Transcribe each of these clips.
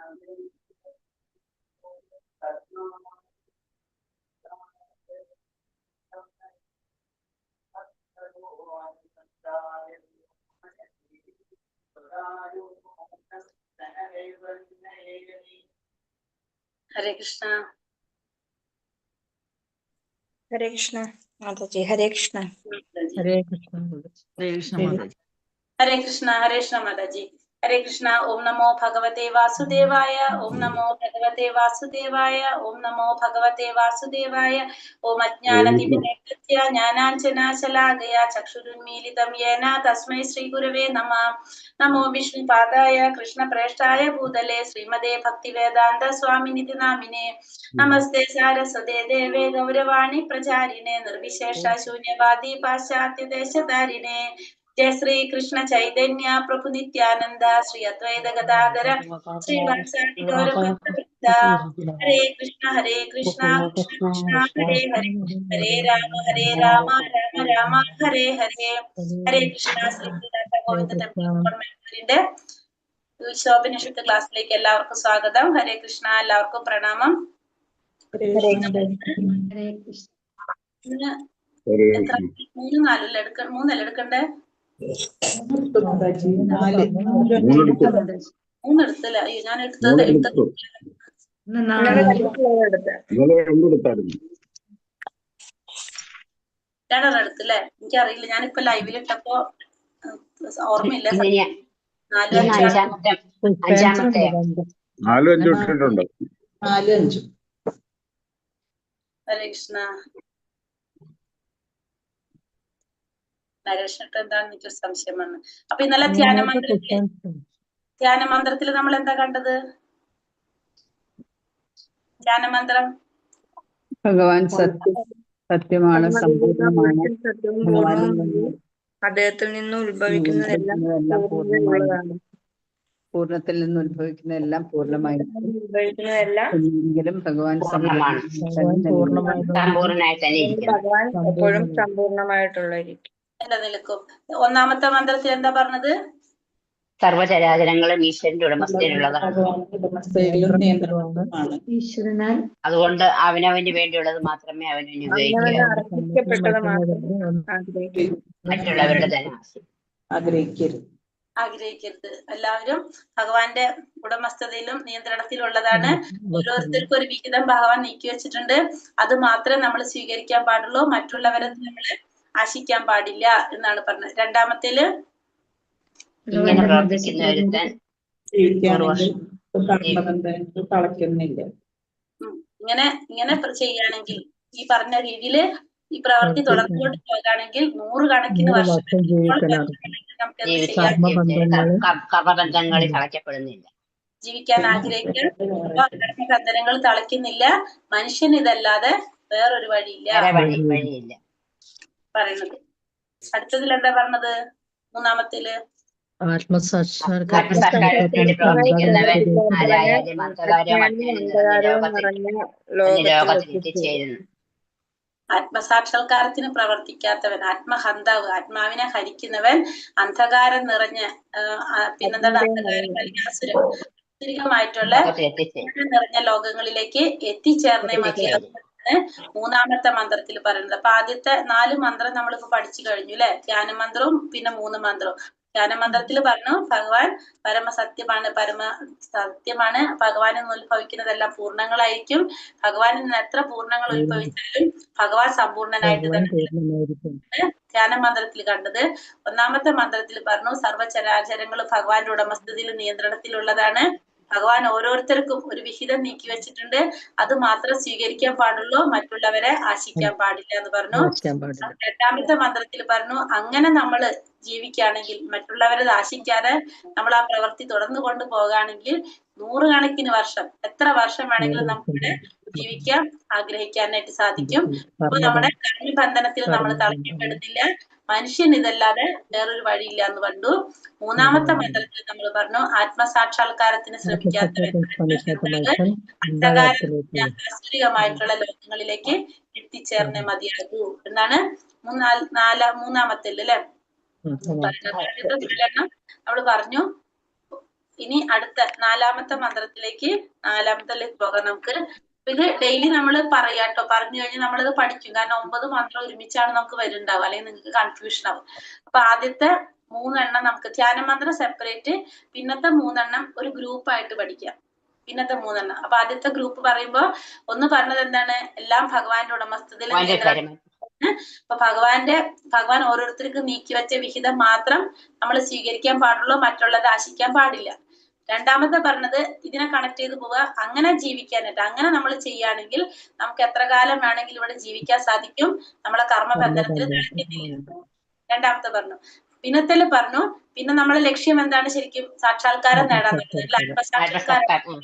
ഹരേ കൃഷ്ണ. ഹരേ കൃഷ്ണ മാതാജി. ഹരേ കൃഷ്ണ. ഹരേ കൃഷ്ണ. ഹരേ കൃഷ്ണ മാതാജി. ഹരേ കൃഷ്ണ. ഹരേ കൃഷ്ണ മാതാജി. ഹരേ കൃഷ്ണ. ഓം നമോ ഭഗവതേ വാസുദേവായ. ഓം നമോ ഭഗവതേ വാസുദേവായ. ഓം നമോ ഭഗവതേ വാസുദേവായ. ഓം അജ്ഞാനതിമിരേന്ദ്രസ്യ ജ്ഞാനാഞ്ജനാശലാകയാ ചക്ഷുരുന്മീലിതം യേന തസ്മൈ ശ്രീ ഗുരവേ നമഃ. നമോ വിഷ്ണുപാദായ കൃഷ്ണപ്രേഷ്ഠായ ഭൂതലേ ശ്രീമതേ ഭക്തിവേദാന്ത സ്വാമിനിധി നാമിനേ. നമസ്തേ സാരസ്വതേ ദേവേ ഗൗരവാണി പ്രചാരിണേ നിർവിശേഷ ശൂന്യവാദി പാശ്ചാത്യദേശധാരിണേ. ജയ ശ്രീ കൃഷ്ണ ചൈതന്യ പ്രഭു നിത്യാനന്ദ ശ്രീ അദ്വൈത ഗദാധര ശ്രീവാസാദി ഗൗരഭക്തവൃന്ദ. ഹരേ കൃഷ്ണ ഹരേ കൃഷ്ണ കൃഷ്ണ കൃഷ്ണ ഹരേ ഹരേ ഹരേ രാമ രാമ രാമ ഹരേ ഹരേ. ഹരേ കൃഷ്ണ. ശ്രീ ഗോവിന്ദ ടെമ്പിളിന്റെ ശോഭനിഷത്ത് ക്ലാസ്സിലേക്ക് എല്ലാവർക്കും സ്വാഗതം. ഹരേ കൃഷ്ണ. എല്ലാവർക്കും പ്രണാമം. എത്ര 3-4 എടുക്കണ്ടേ? 3 എടുത്തല്ലേ? അയ്യോ, ഞാൻ എടുത്തത് 2 എടുത്തല്ലേ? എനിക്കറിയില്ല, ഞാനിപ്പോ ലൈവിൽ ഇട്ടപ്പോ ഓർമ്മയില്ല. 4-5 ഹരേ കൃഷ്ണ. നരേഷിട്ട് എന്താണെന്ന് എനിക്കൊരു സംശയം വന്നു. അപ്പൊ ഇന്നലെ ധ്യാനമന്ത്രത്തിൽ നമ്മൾ എന്താ കണ്ടത്? ധ്യാനമന്ത്രം ഭഗവാൻ സത്യമാണ്, സമ്പൂർണ്ണമാണ്. അദ്ദേഹത്തിൽ നിന്ന് ഉത്ഭവിക്കുന്നതെല്ലാം പൂർണ്ണത്തിൽ നിന്ന് ഉത്ഭവിക്കുന്നതെല്ലാം പൂർണ്ണമായി ഭഗവാൻ ഭഗവാൻ എപ്പോഴും സമ്പൂർണ്ണമായിട്ടുള്ളതായിരിക്കും. നിലക്കും. ഒന്നാമത്തെ മന്ത്രത്തിൽ എന്താ പറഞ്ഞത്? സർവചരാചരങ്ങളും ഈശ്വരന്റെ ഉടമസ്ഥയിലുള്ളതാണ്. ഈശ്വരനാൽ അതുകൊണ്ട് അവനവന് വേണ്ടിയുള്ളത് മാത്രമേ അവന് മറ്റുള്ളവരുടെ ധനം ആഗ്രഹിക്കരുത്. എല്ലാവരും ഭഗവാന്റെ ഉടമസ്ഥതയിലും നിയന്ത്രണത്തിലുള്ളതാണ്. ഓരോരുത്തർക്കും ഒരു വിഹിതം ഭഗവാൻ നീക്കി വെച്ചിട്ടുണ്ട്. അത് മാത്രമേ നമ്മൾ സ്വീകരിക്കാൻ പാടുള്ളൂ. മറ്റുള്ളവരെ നമ്മൾ ആശിക്കാൻ പാടില്ല എന്നാണ് പറഞ്ഞത്. രണ്ടാമത്തേല് ഇങ്ങനെ പ്രവർത്തിക്കുന്നവരുത്താൻ ഇങ്ങനെ ചെയ്യുകയാണെങ്കിൽ, ഈ പറഞ്ഞ രീതിയില് ഈ പ്രവൃത്തി തുടർന്നുകൊണ്ട് പോകുകയാണെങ്കിൽ 100 കണക്കിന് വർഷം കർമ്മബന്ധങ്ങളിൽ തളയ്ക്കപ്പെടുന്നില്ല. ജീവിക്കാൻ ആഗ്രഹിക്കാൻ കർമ്മബന്ധനങ്ങൾ തളയ്ക്കുന്നില്ല. മനുഷ്യന് ഇതല്ലാതെ വേറൊരു വഴിയില്ല പറയുന്നത്. അടുത്തതിൽ എന്താ പറഞ്ഞത്? മൂന്നാമത്തില് ആത്മസാക്ഷാത്കാരത്തിന് പ്രവർത്തിക്കുന്നവൻ ആരായാലും ആത്മസാക്ഷാത്കാരത്തിന് പ്രവർത്തിക്കാത്തവൻ, ആത്മഹന്താവ്, ആത്മാവിനെ ഹരിക്കുന്നവൻ അന്ധകാരം നിറഞ്ഞ പിന്നെന്താണ് അന്ധകാരം ആസുരികമായിട്ടുള്ള നിറഞ്ഞ ലോകങ്ങളിലേക്ക് എത്തിച്ചേർന്നേ മതിയാകും. മൂന്നാമത്തെ മന്ത്രത്തിൽ പറയുന്നത്. അപ്പൊ ആദ്യത്തെ 4 മന്ത്രം നമ്മളിപ്പോ പഠിച്ചു കഴിഞ്ഞു അല്ലെ? ധ്യാനമന്ത്രവും പിന്നെ 3 മന്ത്രവും. ധ്യാനമന്ത്രത്തിൽ പറഞ്ഞു ഭഗവാൻ പരമസത്യമാണ്, ഭഗവാനിൽ നിന്ന് ഉത്ഭവിക്കുന്നതെല്ലാം പൂർണ്ണങ്ങളായിരിക്കും. ഭഗവാനിൽ നിന്ന് എത്ര പൂർണ്ണങ്ങൾ ഉത്ഭവിച്ചാലും ഭഗവാൻ സമ്പൂർണനായിട്ട് തന്നെ ധ്യാനമന്ത്രത്തിൽ കണ്ടത്. ഒന്നാമത്തെ മന്ത്രത്തിൽ പറഞ്ഞു സർവ്വചരാചരങ്ങളും ഭഗവാന്റെ ഉടമസ്ഥതയിലും നിയന്ത്രണത്തിലുള്ളതാണ്. ഭഗവാൻ ഓരോരുത്തർക്കും ഒരു വിഹിതം നീക്കി വെച്ചിട്ടുണ്ട്. അത് മാത്രം സ്വീകരിക്കാൻ പാടുള്ളൂ, മറ്റുള്ളവരെ ആശിക്കാൻ പാടില്ല എന്ന് പറഞ്ഞു. രണ്ടാമത്തെ മന്ത്രത്തിൽ പറഞ്ഞു അങ്ങനെ നമ്മള് ജീവിക്കുകയാണെങ്കിൽ, മറ്റുള്ളവരെ ആശിക്കാതെ നമ്മൾ ആ പ്രവൃത്തി തുടർന്നു കൊണ്ട് പോകുകയാണെങ്കിൽ 100 കണക്കിന് വർഷം, എത്ര വർഷം വേണമെങ്കിലും നമുക്ക് ജീവിക്കാൻ ആഗ്രഹിക്കാനായിട്ട് സാധിക്കും. അപ്പൊ നമ്മുടെ കർമ്മബന്ധനത്തിൽ നമ്മൾ തളയ്ക്കപ്പെടുന്നില്ല. മനുഷ്യൻ ഇതല്ലാതെ വേറൊരു വഴിയില്ല എന്ന് കണ്ടു. മൂന്നാമത്തെ മന്ത്രത്തിൽ നമ്മൾ പറഞ്ഞു ആത്മസാക്ഷാത്കാരത്തിന് ശ്രമിക്കാത്തവൻ ആസുരികമായിട്ടുള്ള ലോകങ്ങളിലേക്ക് എത്തിച്ചേർന്നേ മതിയാകൂ എന്നാണ് മൂന്നാമത്തെ അല്ലേ? നമ്മള് പറഞ്ഞു ഇനി അടുത്ത നാലാമത്തെ മന്ത്രത്തിലേക്ക് പോകാം നമുക്ക്. ഇത് ഡെയിലി നമ്മൾ പറയാട്ടോ, പറഞ്ഞു കഴിഞ്ഞാൽ നമ്മളിത് പഠിക്കും. കാരണം 9 മന്ത്രം ഒരുമിച്ചാണ് നമുക്ക് വരുന്നുണ്ടാവുക, അല്ലെങ്കിൽ നിങ്ങൾക്ക് കൺഫ്യൂഷൻ ആവും. അപ്പൊ ആദ്യത്തെ 3 എണ്ണം നമുക്ക് ധ്യാനമന്ത്രം സെപ്പറേറ്റ്, പിന്നത്തെ 3 എണ്ണം ഒരു ഗ്രൂപ്പ് ആയിട്ട് പഠിക്കാം. പിന്നത്തെ 3 എണ്ണം. അപ്പൊ ആദ്യത്തെ ഗ്രൂപ്പ് പറയുമ്പോ ഒന്ന് പറഞ്ഞത് എന്താണ്, എല്ലാം ഭഗവാന്റെ ഉടമസ്ഥതയിൽ. അപ്പൊ ഭഗവാൻ ഓരോരുത്തർക്ക് നീക്കി വെച്ച വിഹിതം മാത്രം നമ്മൾ സ്വീകരിക്കാൻ പാടുള്ളൂ, മറ്റുള്ളത് ആശിക്കാൻ പാടില്ല. രണ്ടാമത്തെ പറഞ്ഞത് ഇതിനെ കണക്ട് ചെയ്ത് പോവുക, അങ്ങനെ ജീവിക്കാനായിട്ട്. അങ്ങനെ നമ്മൾ ചെയ്യുകയാണെങ്കിൽ നമുക്ക് എത്ര കാലം വേണമെങ്കിലും ഇവിടെ ജീവിക്കാൻ സാധിക്കും, നമ്മളെ കർമ്മബന്ധനത്തിൽ നിൽക്കുന്നില്ല. രണ്ടാമത്തെ പറഞ്ഞു. പിന്നത്തേല് പറഞ്ഞു, പിന്നെ നമ്മളെ ലക്ഷ്യം എന്താണ്, ശരിക്കും സാക്ഷാത്കാരം നേടാന്നുള്ളത്, ആത്മസാക്ഷാത്കാരം.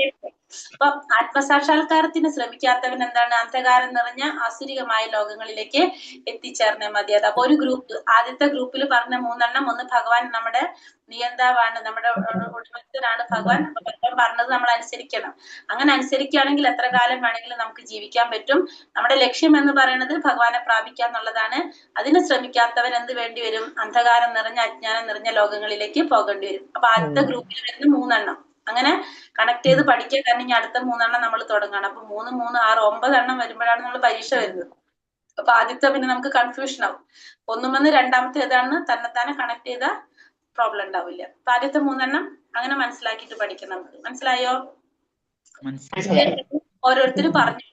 അപ്പൊ ആത്മസാക്ഷാത്കാരത്തിന് ശ്രമിക്കാത്തവൻ എന്താണ്, അന്ധകാരം നിറഞ്ഞ ആസുരികമായ ലോകങ്ങളിലേക്ക് എത്തിച്ചേർന്നേ മതിയാത്. അപ്പൊ ഒരു ഗ്രൂപ്പ്, ആദ്യത്തെ ഗ്രൂപ്പിൽ പറഞ്ഞ 3 എണ്ണം, ഒന്ന് ഭഗവാൻ നമ്മുടെ നിയന്താവാണ്, നമ്മുടെ ഉടമസ്ഥനാണ് ഭഗവാൻ. അപ്പൊ ഭഗവാൻ പറഞ്ഞത് നമ്മൾ അനുസരിക്കണം. അങ്ങനെ അനുസരിക്കുകയാണെങ്കിൽ എത്ര കാലം വേണമെങ്കിലും നമുക്ക് ജീവിക്കാൻ പറ്റും. നമ്മുടെ ലക്ഷ്യം എന്ന് പറയുന്നത് ഭഗവാനെ പ്രാപിക്കുക എന്നുള്ളതാണ്. അതിന് ശ്രമിക്കാത്തവൻ എന്ത് വേണ്ടി വരും, അന്ധകാരം നിറഞ്ഞ അജ്ഞാനം നിറഞ്ഞ ലോകങ്ങളിലേക്ക് പോകേണ്ടി വരും. അപ്പൊ ആദ്യത്തെ ഗ്രൂപ്പിൽ വരുന്ന 3 എണ്ണം അങ്ങനെ കണക്ട് ചെയ്ത് പഠിക്കാൻ. കാരണം ഇനി അടുത്ത 3 എണ്ണം നമ്മൾ തുടങ്ങണം. അപ്പൊ 3, 3, 6, 9 എണ്ണം വരുമ്പോഴാണ് നമ്മൾ പരീക്ഷ വരുന്നത്. അപ്പൊ ആദ്യത്തെ പിന്നെ നമുക്ക് കൺഫ്യൂഷൻ ആവും. ഒന്നുമെന്ന് രണ്ടാമത്തെ ഏതാണെന്ന് തന്നെത്താനെ കണക്ട് ചെയ്ത പ്രോബ്ലം ഉണ്ടാവില്ല. അപ്പൊ ആദ്യത്തെ 3 എണ്ണം അങ്ങനെ മനസ്സിലാക്കിയിട്ട് പഠിക്കണം. നമുക്ക് മനസ്സിലായോ? ഓരോരുത്തർ പറഞ്ഞു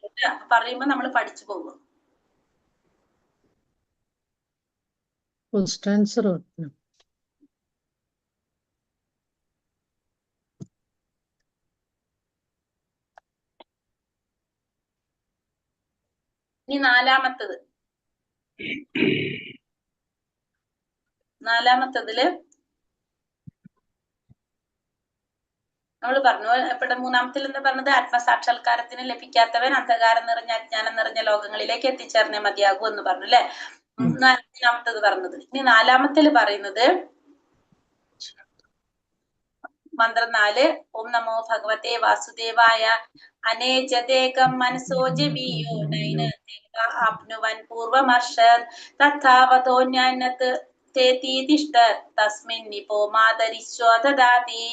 പറയുമ്പോ നമ്മൾ പഠിച്ചു പോകും. ഇനി നാലാമത്തതില് നമ്മൾ പറഞ്ഞു. എപ്പോഴും മൂന്നാമത്തിൽ എന്താ പറഞ്ഞത്, ആത്മസാക്ഷാത്കാരത്തിന് ലഭിക്കാത്തവൻ അന്ധകാരം നിറഞ്ഞ അജ്ഞാനം നിറഞ്ഞ ലോകങ്ങളിലേക്ക് എത്തിച്ചേർന്നേ മതിയാകൂ എന്ന് പറഞ്ഞു അല്ലെ. നാലാമത്തത് പറഞ്ഞത്. ഇനി നാലാമത്തില് പറയുന്നത് മന്ത്രം 4. ഓം നമോ ഭഗവതേ വാസുദേവായ അനേജദേകം മനസോ ജവീയോ നൈന ആപ്നുവൻ പൂർവമർഷത് തഥാവതോന്യാനത് തേതീതിഷ്ഠ തസ്മിൻ നിപോ മാതരിശ്വ ദദാതി.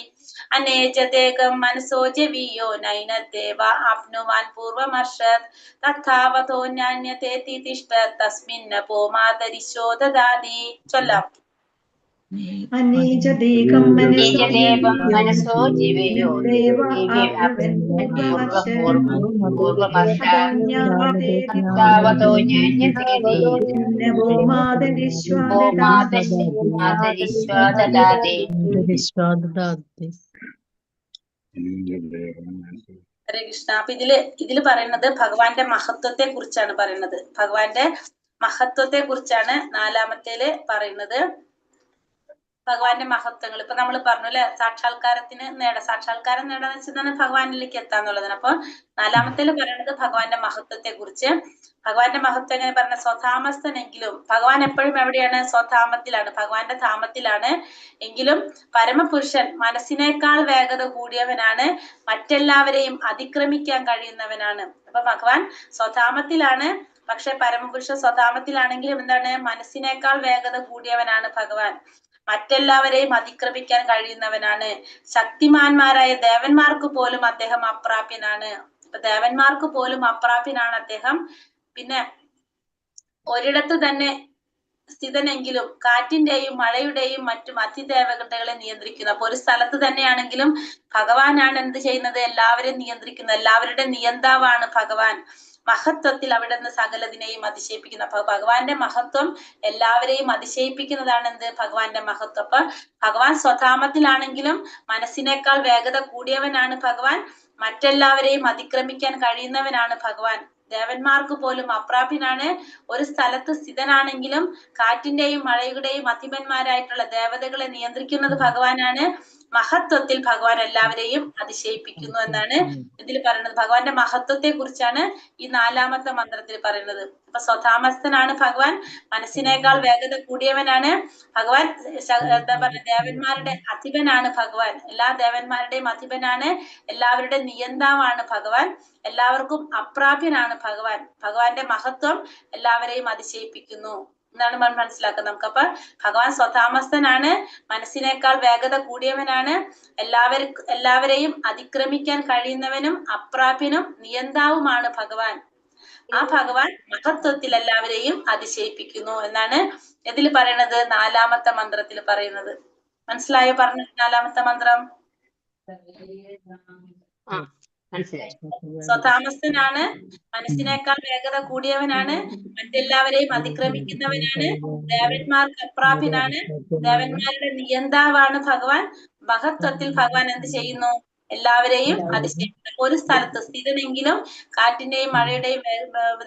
അനേജദേകം മനസോ ജവീയോ നൈനദേവ ആപ്നുവാൻ പൂർവമർഷത് തഥാവതോന്യാന്യതേതിഷ്ഠ തസ്മിൻ നപോ മാതരിശ്വ ദദാതി. ചൊല്ലാം. അനേജദേകം മനസോ ജീവയോ ഹരേ കൃഷ്ണ. അപ്പൊ ഇതില് പറയുന്നത് ഭഗവാന്റെ മഹത്വത്തെ കുറിച്ചാണ് പറയുന്നത്. ഭഗവാന്റെ മഹത്വത്തെ കുറിച്ചാണ് നാലാമത്തേല് പറയുന്നത്. ഭഗവാന്റെ മഹത്വങ്ങൾ ഇപ്പൊ നമ്മൾ പറഞ്ഞു അല്ലെ. സാക്ഷാത്കാരം നേടാന്ന് വെച്ചാൽ ഭഗവാനിലേക്ക് എത്താന്നുള്ളതാണ്. അപ്പൊ നാലാമത്തേല് പറയുന്നത് ഭഗവാന്റെ മഹത്വത്തെ കുറിച്ച്. ഭഗവാന്റെ മഹത്വം എങ്ങനെ പറഞ്ഞ, സ്വധാമസ്ഥനെങ്കിലും ഭഗവാൻ എപ്പോഴും എവിടെയാണ്, സ്വധാമത്തിലാണ്, ഭഗവാന്റെ ധാമത്തിലാണ്. എങ്കിലും പരമപുരുഷൻ മനസ്സിനേക്കാൾ വേഗത കൂടിയവനാണ്, മറ്റെല്ലാവരെയും അതിക്രമിക്കാൻ കഴിയുന്നവനാണ്. അപ്പൊ ഭഗവാൻ സ്വധാമത്തിലാണ്. പക്ഷെ പരമപുരുഷ സ്വധാമത്തിലാണെങ്കിലും എന്താണ്, മനസ്സിനേക്കാൾ വേഗത കൂടിയവനാണ് ഭഗവാൻ. മറ്റെല്ലാവരെയും അതിക്രമിക്കാൻ കഴിയുന്നവനാണ്. ശക്തിമാന്മാരായ ദേവന്മാർക്ക് പോലും അദ്ദേഹം അപ്രാപ്യനാണ്. അപ്പൊ ദേവന്മാർക്ക് പോലും അപ്രാപ്യനാണ് അദ്ദേഹം. പിന്നെ ഒരിടത്ത് തന്നെ സ്ഥിതനെങ്കിലും കാറ്റിന്റെയും മഴയുടെയും മറ്റും അതിദേവതകളെ നിയന്ത്രിക്കുന്നു. അപ്പൊ ഒരു സ്ഥലത്ത് തന്നെയാണെങ്കിലും ഭഗവാനാണ് എന്ത് ചെയ്യുന്നത്, എല്ലാവരെയും നിയന്ത്രിക്കുന്നത്. എല്ലാവരുടെ നിയന്താവാണ് ഭഗവാൻ. മഹത്വത്തിൽ അവിടെ നിന്ന് സകലതിനെയും അതിശയിപ്പിക്കുന്നു. അപ്പൊ ഭഗവാന്റെ മഹത്വം എല്ലാവരെയും അതിശയിപ്പിക്കുന്നതാണ് എന്ത്, ഭഗവാന്റെ മഹത്വം. അപ്പൊ ഭഗവാൻ സ്വധാമത്തിലാണെങ്കിലും മനസ്സിനേക്കാൾ വേഗത കൂടിയവനാണ് ഭഗവാൻ. മറ്റെല്ലാവരെയും അതിക്രമിക്കാൻ കഴിയുന്നവനാണ് ഭഗവാൻ. ദേവന്മാർക്ക് പോലും അപ്രാപ്യനാണ്. ഒരു സ്ഥലത്ത് സ്ഥിതനാണെങ്കിലും കാറ്റിന്റെയും മഴയുടെയും അധിപന്മാരായിട്ടുള്ള ദേവതകളെ നിയന്ത്രിക്കുന്നത് ഭഗവാനാണ്. മഹത്വത്തിൽ ഭഗവാൻ എല്ലാവരെയും അതിശയിപ്പിക്കുന്നു എന്നാണ് ഇതിൽ പറയുന്നത്. ഭഗവാന്റെ മഹത്വത്തെ കുറിച്ചാണ് ഈ നാലാമത്തെ മന്ത്രത്തിൽ പറയുന്നത്. അപ്പൊ സ്വധാമസ്ഥനാണ് ഭഗവാൻ, മനസ്സിനേക്കാൾ വേഗത കൂടിയവനാണ് ഭഗവാൻ. എന്താ പറയുക, ദേവന്മാരുടെ അധിപനാണ് ഭഗവാൻ. എല്ലാ ദേവന്മാരുടെയും അധിപനാണ്, എല്ലാവരുടെ നിയന്താവാണ് ഭഗവാൻ. എല്ലാവർക്കും അപ്രാപ്യനാണ് ഭഗവാൻ. ഭഗവാന്റെ മഹത്വം എല്ലാവരെയും അതിശയിപ്പിക്കുന്നു. എന്നാണ് മനസ്സിലാക്കുന്നത് നമുക്ക്. അപ്പൊ ഭഗവാൻ സ്വതാമസ്ഥനാണ്, മനസ്സിനേക്കാൾ വേഗത കൂടിയവനാണ്, എല്ലാവരെയും അതിക്രമിക്കാൻ കഴിയുന്നവനും അപ്രാപ്യനും നിയന്താവുമാണ് ഭഗവാൻ. ആ ഭഗവാൻ മഹത്വത്തിൽ എല്ലാവരെയും അതിശയിപ്പിക്കുന്നു എന്നാണ് ഇതിൽ പറയണത്, 4ാമത്തെ മന്ത്രത്തിൽ പറയുന്നത്. മനസ്സിലായോ പറഞ്ഞ 4ാമത്തെ മന്ത്രം? മനസ്സിലായി. സ്വതാമസ്ഥനാണ്, മനസ്സിനേക്കാൾ വേഗത കൂടിയവനാണ്, മറ്റെല്ലാവരെയും അതിക്രമിക്കുന്നവനാണ്, ദേവന്മാർക്ക് അപ്രാപ്യനാണ്, ദേവന്മാരുടെ നിയന്താവാണ് ഭഗവാൻ. മഹത്വത്തിൽ ഭഗവാൻ എന്ത് ചെയ്യുന്നു? എല്ലാവരെയും അതിശയിക്കുന്നു. ഒരു സ്ഥലത്ത് സ്ഥിരനെങ്കിലും കാറ്റിന്റെയും മഴയുടെയും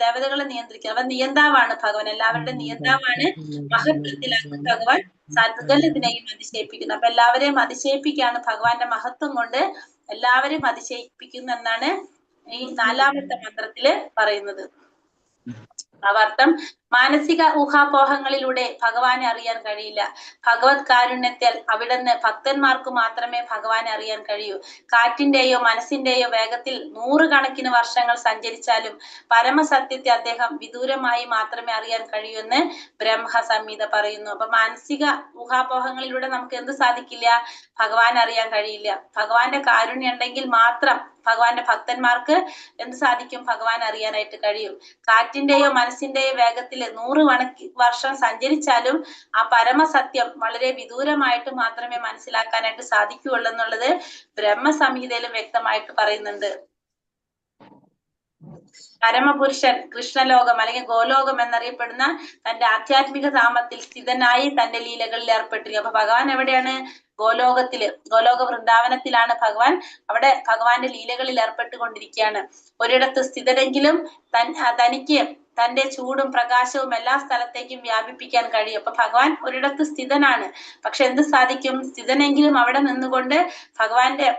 ദേവതകളെ നിയന്ത്രിക്കുക. അവൻ നിയന്താവാണ് ഭഗവാൻ, എല്ലാവരുടെ നിയന്താവാണ്. മഹത്വത്തിലാണ് ഭഗവാൻ സകലതിനെയും അതിശയിപ്പിക്കുന്നു. അപ്പൊ എല്ലാവരെയും അതിശയിപ്പിക്കാണ് ഭഗവാന്റെ മഹത്വം കൊണ്ട് എല്ലാവരെയും അതിശയിപ്പിക്കുന്നു എന്നാണ് ഈ 4ാമത്തെ മന്ത്രത്തില് പറയുന്നത്. അവർത്തം മാനസിക ഊഹാപോഹങ്ങളിലൂടെ ഭഗവാനെ അറിയാൻ കഴിയില്ല. ഭഗവത് കാരുണ്യത്തിൽ അവിടുന്ന് ഭക്തന്മാർക്ക് മാത്രമേ ഭഗവാനെ അറിയാൻ കഴിയൂ. കാറ്റിന്റെയോ മനസ്സിന്റെയോ വേഗത്തിൽ 100 കണക്കിന് വർഷങ്ങൾ സഞ്ചരിച്ചാലും പരമസത്യത്തെ അദ്ദേഹം വിദൂരമായി മാത്രമേ അറിയാൻ കഴിയൂ എന്ന് ബ്രഹ്മസംഹിത പറയുന്നു. അപ്പൊ മാനസിക ഊഹാപോഹങ്ങളിലൂടെ നമുക്ക് എന്ത് സാധിക്കില്ല? ഭഗവാനെ അറിയാൻ കഴിയില്ല. ഭഗവാന്റെ കാരുണ്യം ഉണ്ടെങ്കിൽ മാത്രം ഭഗവാന്റെ ഭക്തന്മാർക്ക് എന്ത് സാധിക്കും? ഭഗവാൻ അറിയാനായിട്ട് കഴിയും. കാറ്റിന്റെയോ മനസ്സിന്റെയോ വേഗത്തിൽ 100 വർഷം സഞ്ചരിച്ചാലും ആ പരമസത്യം വളരെ വിദൂരമായിട്ട് മാത്രമേ മനസ്സിലാക്കാനായിട്ട് സാധിക്കുകയുള്ളൂ എന്നുള്ളത് ബ്രഹ്മസംഹിതയിലും വ്യക്തമായിട്ട് പറയുന്നുണ്ട്. പരമപുരുഷൻ കൃഷ്ണലോകം അല്ലെങ്കിൽ ഗോലോകം എന്നറിയപ്പെടുന്ന തന്റെ ആധ്യാത്മിക ധാമത്തിൽ സ്ഥിതനായി തന്റെ ലീലകളിൽ ഏർപ്പെട്ടിരിക്കും. അപ്പൊ ഭഗവാൻ എവിടെയാണ്? ഗോലോകത്തില്, ഗോലോക വൃന്ദാവനത്തിലാണ് ഭഗവാൻ. അവിടെ ഭഗവാന്റെ ലീലകളിൽ ഏർപ്പെട്ടുകൊണ്ടിരിക്കുകയാണ്. ഒരിടത്ത് സ്ഥിതരെങ്കിലും തനിക്ക് തന്റെ ചൂടും പ്രകാശവും എല്ലാ സ്ഥലത്തേക്കും വ്യാപിപ്പിക്കാൻ കഴിയും. അപ്പൊ ഭഗവാൻ ഒരിടത്ത് സ്ഥിതനാണ്. പക്ഷെ എന്ത് സാധിക്കും? സ്ഥിതനെങ്കിലും അവിടെ നിന്നുകൊണ്ട് ഭഗവാന്റെ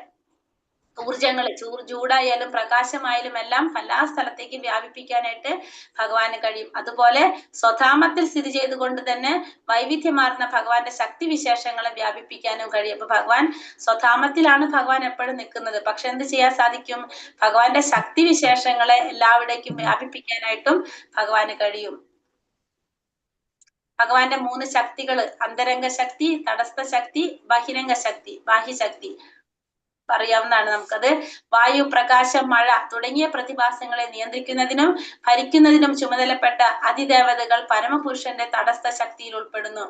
ഊർജങ്ങള് ചൂടായാലും പ്രകാശമായാലും എല്ലാം എല്ലാ സ്ഥലത്തേക്കും വ്യാപിപ്പിക്കാനായിട്ട് ഭഗവാന് കഴിയും. അതുപോലെ സ്വധാമത്തിൽ സ്ഥിതി ചെയ്തുകൊണ്ട് തന്നെ വൈവിധ്യമാർന്ന ഭഗവാന്റെ ശക്തി വിശേഷങ്ങളെ വ്യാപിപ്പിക്കാനും കഴിയും. അപ്പൊ ഭഗവാൻ സ്വധാമത്തിലാണ് ഭഗവാൻ എപ്പോഴും നിൽക്കുന്നത്. പക്ഷെ എന്ത് ചെയ്യാൻ സാധിക്കും? ഭഗവാന്റെ ശക്തി വിശേഷങ്ങളെ എല്ലാവിടേക്കും വ്യാപിപ്പിക്കാനായിട്ടും ഭഗവാന് കഴിയും. ഭഗവാന്റെ 3 ശക്തികള്, അന്തരംഗ ശക്തി, തടസ്ഥ ശക്തി, ബഹിരംഗ ശക്തി, ബാഹ്യശക്തി അറിയാവുന്നതാണ് നമുക്കത്. വായു, പ്രകാശം, മഴ തുടങ്ങിയ പ്രതിഭാസങ്ങളെ നിയന്ത്രിക്കുന്നതിനും ഭരിക്കുന്നതിനും ചുമതലപ്പെട്ട അതിദേവതകൾ പരമപുരുഷന്റെ തടസ്ഥ ശക്തിയിൽ ഉൾപ്പെടുന്നു.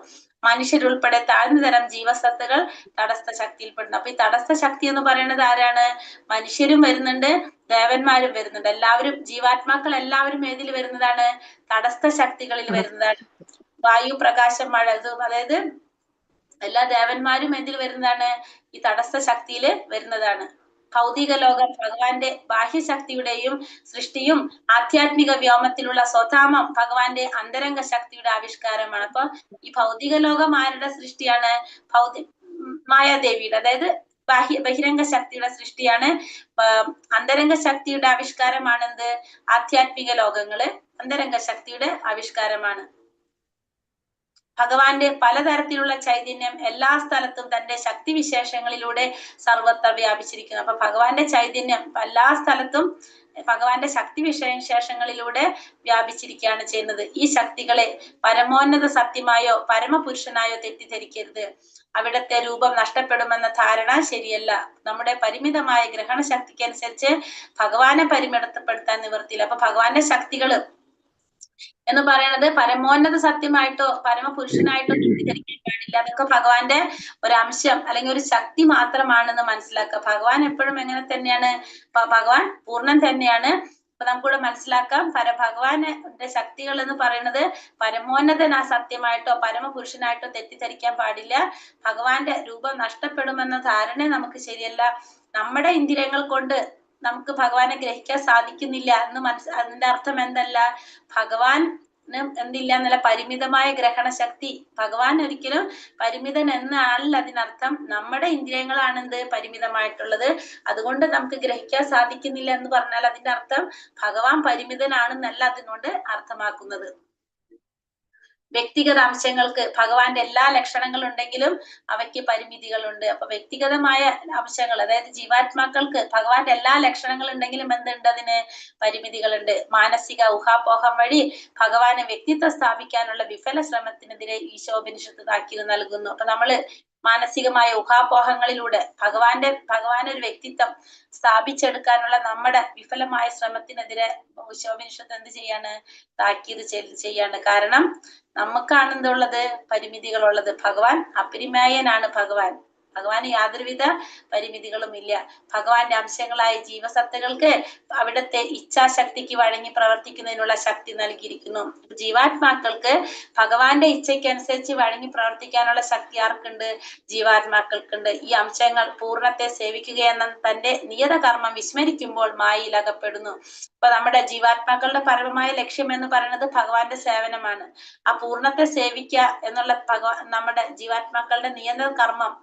മനുഷ്യരുൾപ്പെടെ താഴ്ന്ന തരം ജീവസത്തകൾ തടസ്ഥ ശക്തിയിൽപ്പെടുന്നു. അപ്പൊ ഈ തടസ്ഥ ശക്തി എന്ന് പറയുന്നത് ആരാണ്? മനുഷ്യരും വരുന്നുണ്ട്, ദേവന്മാരും വരുന്നുണ്ട്. എല്ലാവരും, ജീവാത്മാക്കൾ എല്ലാവരും ഏതിൽ വരുന്നതാണ്? തടസ്ഥ ശക്തികളിൽ വരുന്നതാണ്. വായു, പ്രകാശം, മഴ, അതായത് എല്ലാ ദേവന്മാരും എന്തിൽ വരുന്നതാണ്? ഈ തടസ്ഥ ശക്തിയില് വരുന്നതാണ്. ഭൗതിക ലോകം ഭഗവാന്റെ ബാഹ്യശക്തിയുടെയും സൃഷ്ടിയും ആധ്യാത്മിക വ്യോമത്തിലുള്ള സ്വധാമം ഭഗവാന്റെ അന്തരംഗ ശക്തിയുടെ ആവിഷ്കാരമാണ്. അപ്പൊ ഈ ഭൗതിക ലോകം ആരുടെ സൃഷ്ടിയാണ്? മായാദേവിയുടെ, അതായത് ബഹിരംഗ ശക്തിയുടെ സൃഷ്ടിയാണ്. അന്തരംഗ ശക്തിയുടെ ആവിഷ്കാരമാണ് എന്ത്? ആധ്യാത്മിക ലോകങ്ങള് അന്തരംഗ ശക്തിയുടെ ആവിഷ്കാരമാണ്. ഭഗവാന്റെ പലതരത്തിലുള്ള ചൈതന്യം എല്ലാ സ്ഥലത്തും തന്റെ ശക്തി വിശേഷങ്ങളിലൂടെ സർവത്ര വ്യാപിച്ചിരിക്കുന്നു. അപ്പൊ ഭഗവാന്റെ ചൈതന്യം എല്ലാ സ്ഥലത്തും ഭഗവാന്റെ ശക്തി വിശേഷങ്ങളിലൂടെ വ്യാപിച്ചിരിക്കുകയാണ് ചെയ്യുന്നത്. ഈ ശക്തികളെ പരമോന്നത സത്യമായോ പരമപുരുഷനായോ തെറ്റിദ്ധരിക്കരുത്. അവിടത്തെ രൂപം നഷ്ടപ്പെടുമെന്ന ധാരണ ശരിയല്ല. നമ്മുടെ പരിമിതമായ ഗ്രഹണ ശക്തിക്കനുസരിച്ച് ഭഗവാനെ പരിമിതപ്പെടുത്താൻ നിവർത്തിയില്ല. അപ്പൊ ഭഗവാന്റെ ശക്തികള് എന്ന് പറയുന്നത് പരമോന്നത സത്യമായിട്ടോ പരമപുരുഷനായിട്ടോ തെറ്റിദ്ധരിക്കാൻ പാടില്ല. അതൊക്കെ ഭഗവാന്റെ ഒരംശം അല്ലെങ്കിൽ ഒരു ശക്തി മാത്രമാണെന്ന് മനസ്സിലാക്കുക. ഭഗവാൻ എപ്പോഴും എങ്ങനെ തന്നെയാണ്? ഭഗവാൻ പൂർണ്ണൻ തന്നെയാണ്. അപ്പൊ നമുക്കിവിടെ മനസ്സിലാക്കാം, ഭഗവാന്റെ ശക്തികൾ എന്ന് പറയുന്നത് പരമോന്നത സത്യമായിട്ടോ പരമപുരുഷനായിട്ടോ തെറ്റിദ്ധരിക്കാൻ പാടില്ല. ഭഗവാന്റെ രൂപം നഷ്ടപ്പെടുമെന്ന ധാരണ നമുക്ക് ശരിയല്ല. നമ്മുടെ ഇന്ദ്രിയങ്ങൾ കൊണ്ട് നമുക്ക് ഭഗവാനെ ഗ്രഹിക്കാൻ സാധിക്കുന്നില്ല എന്ന് അതിന്റെ അർത്ഥം എന്തല്ല? ഭഗവാൻ എന്തില്ല എന്നല്ല, പരിമിതമായ ഗ്രഹണ ശക്തി. ഭഗവാൻ ഒരിക്കലും പരിമിതൻ എന്നാണല്ല അതിനർത്ഥം. നമ്മുടെ ഇന്ദ്രിയങ്ങളാണ് എന്ത്? പരിമിതമായിട്ടുള്ളത്. അതുകൊണ്ട് നമുക്ക് ഗ്രഹിക്കാൻ സാധിക്കുന്നില്ല എന്ന് പറഞ്ഞാൽ അതിന്റെ അർത്ഥം ഭഗവാൻ പരിമിതനാണെന്നല്ല അതിനോട് അർത്ഥമാക്കുന്നത്. വ്യക്തിഗത അംശങ്ങൾക്ക് ഭഗവാന്റെ എല്ലാ ലക്ഷണങ്ങളും ഉണ്ടെങ്കിലും അവയ്ക്ക് പരിമിതികളുണ്ട്. അപ്പൊ വ്യക്തിഗതമായ അംശങ്ങൾ, അതായത് ജീവാത്മാക്കൾക്ക് ഭഗവാന്റെ എല്ലാ ലക്ഷണങ്ങളും ഉണ്ടെങ്കിലും എന്തുണ്ട്? അതിന് പരിമിതികളുണ്ട്. മാനസിക ഊഹാപോഹം വഴി ഭഗവാന് വ്യക്തിത്വം സ്ഥാപിക്കാനുള്ള വിഫല ശ്രമത്തിനെതിരെ ഈശോപനിഷത്ത് താക്കീത് നൽകുന്നു. അപ്പൊ നമ്മള് മാനസികമായ ഊഹാപോഹങ്ങളിലൂടെ ഭഗവാന്റെ ഒരു വ്യക്തിത്വം സ്ഥാപിച്ചെടുക്കാനുള്ള നമ്മുടെ വിഫലമായ ശ്രമത്തിനെതിരെ ഈശോപനിഷത്ത് എന്ത് ചെയ്യാണ്? താക്കീത് ചെയ്യാണ്. കാരണം നമുക്കാണ് എന്തുള്ളത്? പരിമിതികളുള്ളത്. ഭഗവാൻ അപരിമേയനാണ്. ഭഗവാന് യാതൊരുവിധ പരിമിതികളും ഇല്ല. ഭഗവാന്റെ അംശങ്ങളായ ജീവസത്തകൾക്ക് അവിടുത്തെ ഇച്ഛാശക്തിക്ക് വഴങ്ങി പ്രവർത്തിക്കുന്നതിനുള്ള ശക്തി നൽകിയിരിക്കുന്നു. ജീവാത്മാക്കൾക്ക് ഭഗവാന്റെ ഇച്ഛയ്ക്കനുസരിച്ച് വഴങ്ങി പ്രവർത്തിക്കാനുള്ള ശക്തി ആർക്കുണ്ട്? ജീവാത്മാക്കൾക്കുണ്ട്. ഈ അംശങ്ങൾ പൂർണ്ണത്തെ സേവിക്കുകയെന്ന തന്റെ നിയത കർമ്മം വിസ്മരിക്കുമ്പോൾ മായയിൽ അകപ്പെടുന്നു. അപ്പൊ നമ്മുടെ ജീവാത്മാക്കളുടെ പരമമായ ലക്ഷ്യം എന്ന് പറയുന്നത് ഭഗവാന്റെ സേവനമാണ്. ആ പൂർണ്ണത്തെ സേവിക്കുക എന്നുള്ള നമ്മുടെ ജീവാത്മാക്കളുടെ നിയത കർമ്മം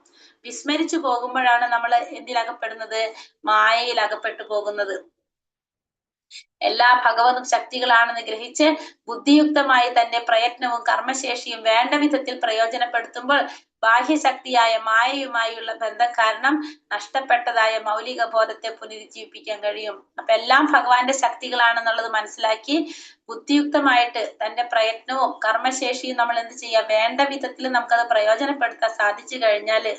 വിസ്മരിച്ചു പോകുമ്പോഴാണ് നമ്മൾ എന്തിലകപ്പെടുന്നത്? മായയിൽ അകപ്പെട്ടു പോകുന്നത്. എല്ലാ ഭഗവതും ശക്തികളാണെന്ന് ഗ്രഹിച്ച് ബുദ്ധിയുക്തമായി തന്റെ പ്രയത്നവും കർമ്മശേഷിയും വേണ്ട വിധത്തിൽ പ്രയോജനപ്പെടുത്തുമ്പോൾ ബാഹ്യശക്തിയായ മായയുമായുള്ള ബന്ധം കാരണം നഷ്ടപ്പെട്ടതായ മൗലിക ബോധത്തെ പുനരുജ്ജീവിപ്പിക്കാൻ കഴിയും. അപ്പൊ എല്ലാം ഭഗവാന്റെ ശക്തികളാണെന്നുള്ളത് മനസ്സിലാക്കി ബുദ്ധിയുക്തമായിട്ട് തന്റെ പ്രയത്നവും കർമ്മശേഷിയും നമ്മൾ എന്ത് ചെയ്യുക? വേണ്ട വിധത്തിൽ നമുക്കത് പ്രയോജനപ്പെടുത്താൻ സാധിച്ചു കഴിഞ്ഞാല്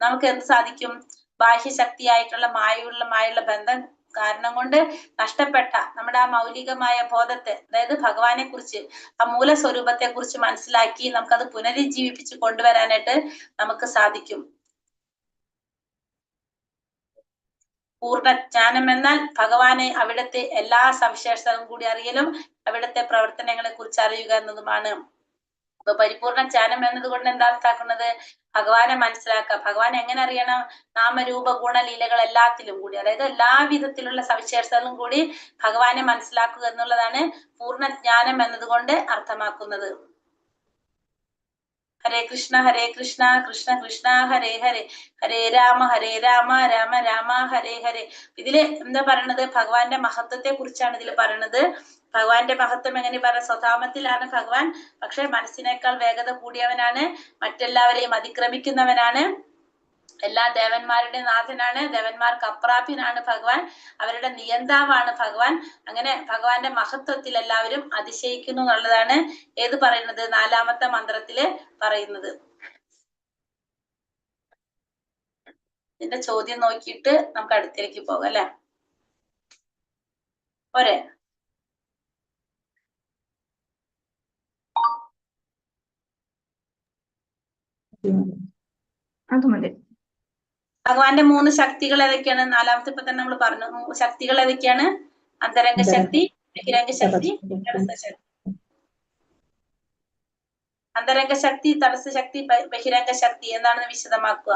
നമുക്ക് എന്ത് സാധിക്കും? ബാഹ്യശക്തിയായിട്ടുള്ള മായയുള്ള ബന്ധം കാരണം കൊണ്ട് നഷ്ടപ്പെട്ട നമ്മുടെ ആ മൗലികമായ ബോധത്തെ, അതായത് ഭഗവാനെ കുറിച്ച്, ആ മൂലസ്വരൂപത്തെ കുറിച്ച് മനസ്സിലാക്കി നമുക്കത് പുനരുജ്ജീവിപ്പിച്ച് കൊണ്ടുവരാനായിട്ട് നമുക്ക് സാധിക്കും. പൂർണ്ണജ്ഞാനം എന്നാൽ ഭഗവാനെ, അവിടുത്തെ എല്ലാ സവിശേഷതകളും കൂടി അറിയലും അവിടുത്തെ പ്രവർത്തനങ്ങളെ കുറിച്ച് അറിയുക എന്നതുമാണ്. അപ്പൊ പരിപൂർണ ജ്ഞാനം എന്നതുകൊണ്ട് എന്താ അർത്ഥാക്കുന്നത്? ഭഗവാനെ മനസ്സിലാക്കുക. ഭഗവാൻ എങ്ങനെ അറിയണം? നാമരൂപ ഗുണലീലകൾ എല്ലാത്തിലും കൂടി, അതായത് എല്ലാ വിധത്തിലുള്ള സവിശേഷതകളും കൂടി ഭഗവാനെ മനസ്സിലാക്കുക എന്നുള്ളതാണ് പൂർണ്ണജ്ഞാനം എന്നതുകൊണ്ട് അർത്ഥമാക്കുന്നത്. ഹരേ കൃഷ്ണ കൃഷ്ണ കൃഷ്ണ ഹരേ ഹരേ, ഹരേ രാമ രാമ രാമ ഹരേ ഹരേ. ഇതില് എന്താ പറയണത്? ഭഗവാന്റെ മഹത്വത്തെ കുറിച്ചാണ് ഇതിൽ പറയണത്. ഭഗവാന്റെ മഹത്വം എങ്ങനെ പറയാം? സ്വധാമത്തിലാണ് ഭഗവാൻ, പക്ഷെ മനസ്സിനേക്കാൾ വേഗത കൂടിയവനാണ്, മറ്റെല്ലാവരെയും അതിക്രമിക്കുന്നവനാണ്, എല്ലാ ദേവന്മാരുടെ നാഥനാണ്, ദേവന്മാർക്ക് അപ്രാപ്യനാണ് ഭഗവാൻ, അവരുടെ നിയന്താവാണ് ഭഗവാൻ. അങ്ങനെ ഭഗവാന്റെ മഹത്വത്തിൽ എല്ലാവരും അതിശയിക്കുന്നു എന്നുള്ളതാണ് ഏത് പറയുന്നത്? 4-ാമത്തെ മന്ത്രത്തില് പറയുന്നത്. ഇതിന്റെ ചോദ്യം നോക്കിയിട്ട് നമുക്ക് അടുത്തേക്ക് പോകാം അല്ലെ? പോരെ? അത് മതി. ഭഗവാന്റെ 3 ശക്തികൾ ഏതൊക്കെയാണ്? 4-ാമത്തെ ഇപ്പൊ തന്നെ നമ്മൾ പറഞ്ഞു. ശക്തികൾ ഏതൊക്കെയാണ്? അന്തരംഗ ശക്തി, ബഹിരംഗ ശക്തി, തടസ്സ ശക്തി. അന്തരംഗ ശക്തി, തടസ്സ ശക്തി, ബഹിരംഗ ശക്തി എന്താണെന്ന് വിശദമാക്കുക.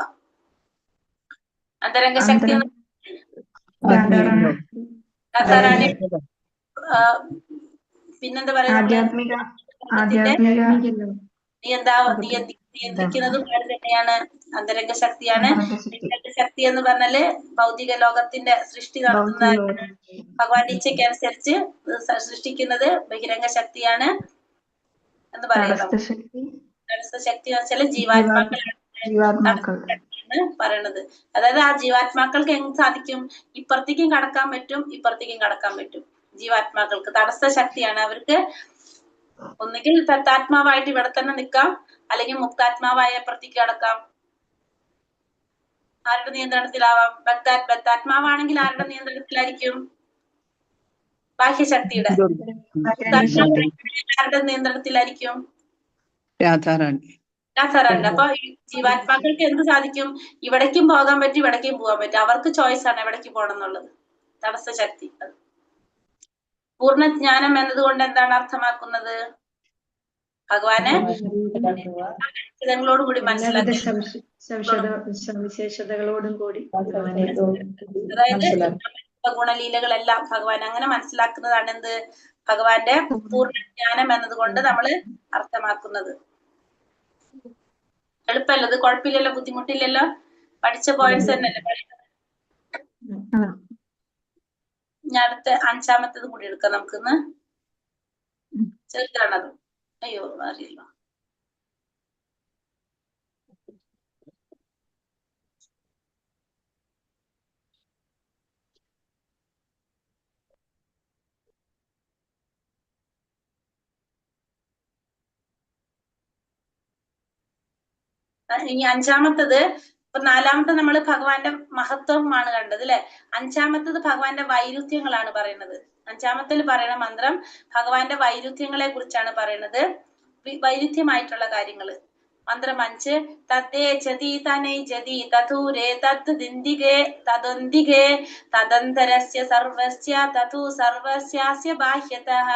അന്തരംഗ ശക്തി പിന്നെന്താ പറയുക? നിയന്ത്രിക്കുന്നതും തന്നെയാണ് അന്തരംഗ ശക്തിയാണ്. ബഹിരംഗ ശക്തി എന്ന് പറഞ്ഞാല് ഭൗതിക ലോകത്തിന്റെ സൃഷ്ടി നടത്തുന്ന ഭഗവാന്റെ ഇച്ഛയ്ക്കനുസരിച്ച് സൃഷ്ടിക്കുന്നത് ബഹിരംഗ ശക്തിയാണ് എന്ന് പറയുന്നത്. തടസ്സ ശക്തി എന്ന് വെച്ചാല് ജീവാത്മാക്കളാണ് പറയണത്. അതായത് ആ ജീവാത്മാക്കൾക്ക് എങ്ങനെ സാധിക്കും? ഇപ്പുറത്തേക്കും കടക്കാൻ പറ്റും, ഇപ്പുറത്തേക്കും കടക്കാൻ പറ്റും. ജീവാത്മാക്കൾക്ക് തടസ്സ ശക്തിയാണ്. അവർക്ക് ഒന്നുകിൽ തത്താത്മാവായിട്ട് ഇവിടെ തന്നെ നിൽക്കാം, അല്ലെങ്കിൽ മുക്താത്മാവായ അപ്പുറത്തേക്ക് കടക്കാം. ആരുടെ നിയന്ത്രണത്തിലാവാം? ബദ്ധാത്മാവാണെങ്കിൽ ആരുടെ നിയന്ത്രണത്തിലായിരിക്കും? ബാഹ്യശക്തിയുടെ. ആരുടെ നിയന്ത്രണത്തിലായിരിക്കും? രാധാറാണി. അപ്പൊ ജീവാത്മാക്കൾക്ക് എന്ത് സാധിക്കും? ഇവിടേക്കും പോകാൻ പറ്റും, ഇവിടേക്കും പോകാൻ പറ്റും. അവർക്ക് ചോയ്സ് ആണ് എവിടേക്ക് പോകണം എന്നുള്ളത്. തടസ്സ ശക്തി. പൂർണ്ണജ്ഞാനം എന്നതുകൊണ്ട് എന്താണ് അർത്ഥമാക്കുന്നത്? ഭഗവാനെ കൂടി മനസ്സിലാക്കി, സവിശേഷതകളോടും കൂടി അതായത് ഗുണലീലകളെല്ലാം ഭഗവാൻ അങ്ങനെ മനസ്സിലാക്കുന്നതാണ് എന്ത്? ഭഗവാന്റെ പൂർണ്ണജ്ഞാനം എന്നതുകൊണ്ട് നമ്മൾ അർത്ഥമാക്കുന്നത്. എളുപ്പമല്ലോ ഇത്? കുഴപ്പമില്ലല്ലോ? ബുദ്ധിമുട്ടില്ലല്ലോ? പഠിച്ച പോയിന്റ്സ് തന്നെയല്ലേ പറയുന്നത്? ഞാൻ അടുത്ത 5-ാമത്തേത് കൂടി എടുക്കാം നമുക്കിന്ന്. ചെറുതാണത്. അയ്യോ അറിയില്ല. ഇനി അഞ്ചാമത്തത്, ഇപ്പൊ നാലാമത്തെ നമ്മൾ ഭഗവാന്റെ മഹത്വമാണ് കണ്ടത് അല്ലെ. അഞ്ചാമത്തത് ഭഗവാന്റെ വൈരുദ്ധ്യങ്ങളാണ് പറയുന്നത്. അഞ്ചാമത്തിൽ പറയുന്ന മന്ത്രം ഭഗവാന്റെ വൈരുദ്ധ്യങ്ങളെ കുറിച്ചാണ് പറയുന്നത്. വൈരുദ്ധ്യമായിട്ടുള്ള കാര്യങ്ങള്. മന്ത്രം 5. തദ്ദേ ചതി തനൈ ജതി തഥൂരേ തത് ദിന്ദികേ തദന്തികേ തദന്തരസ്യ സർവസ്യ തഥു സർവസ്യാസ്യ ബാഹ്യതഃ.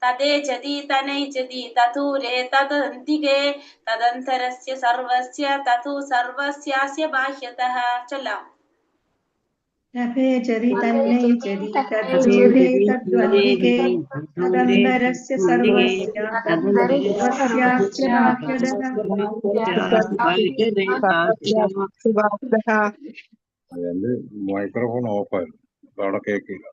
തദേ ചതി തനൈ ജതി തഥൂരേ തദന്തികേ തദന്തരസ്യ സർവസ്യ തഥു സർവസ്യാസ്യ ബാഹ്യതഃ. ചൊല്ലാം. തഥേ ചതി തന്നൈ ചതി തഥൂരേ തദ്വന്ദികേ തദന്തരസ്യ സർവസ്യ സർവസ്യാസ്യ ബാഹ്യതഃ. എന്റെ മൈക്രോഫോൺ ഓഫായിരുന്നു, അവിടെ കേൾക്കില്ല.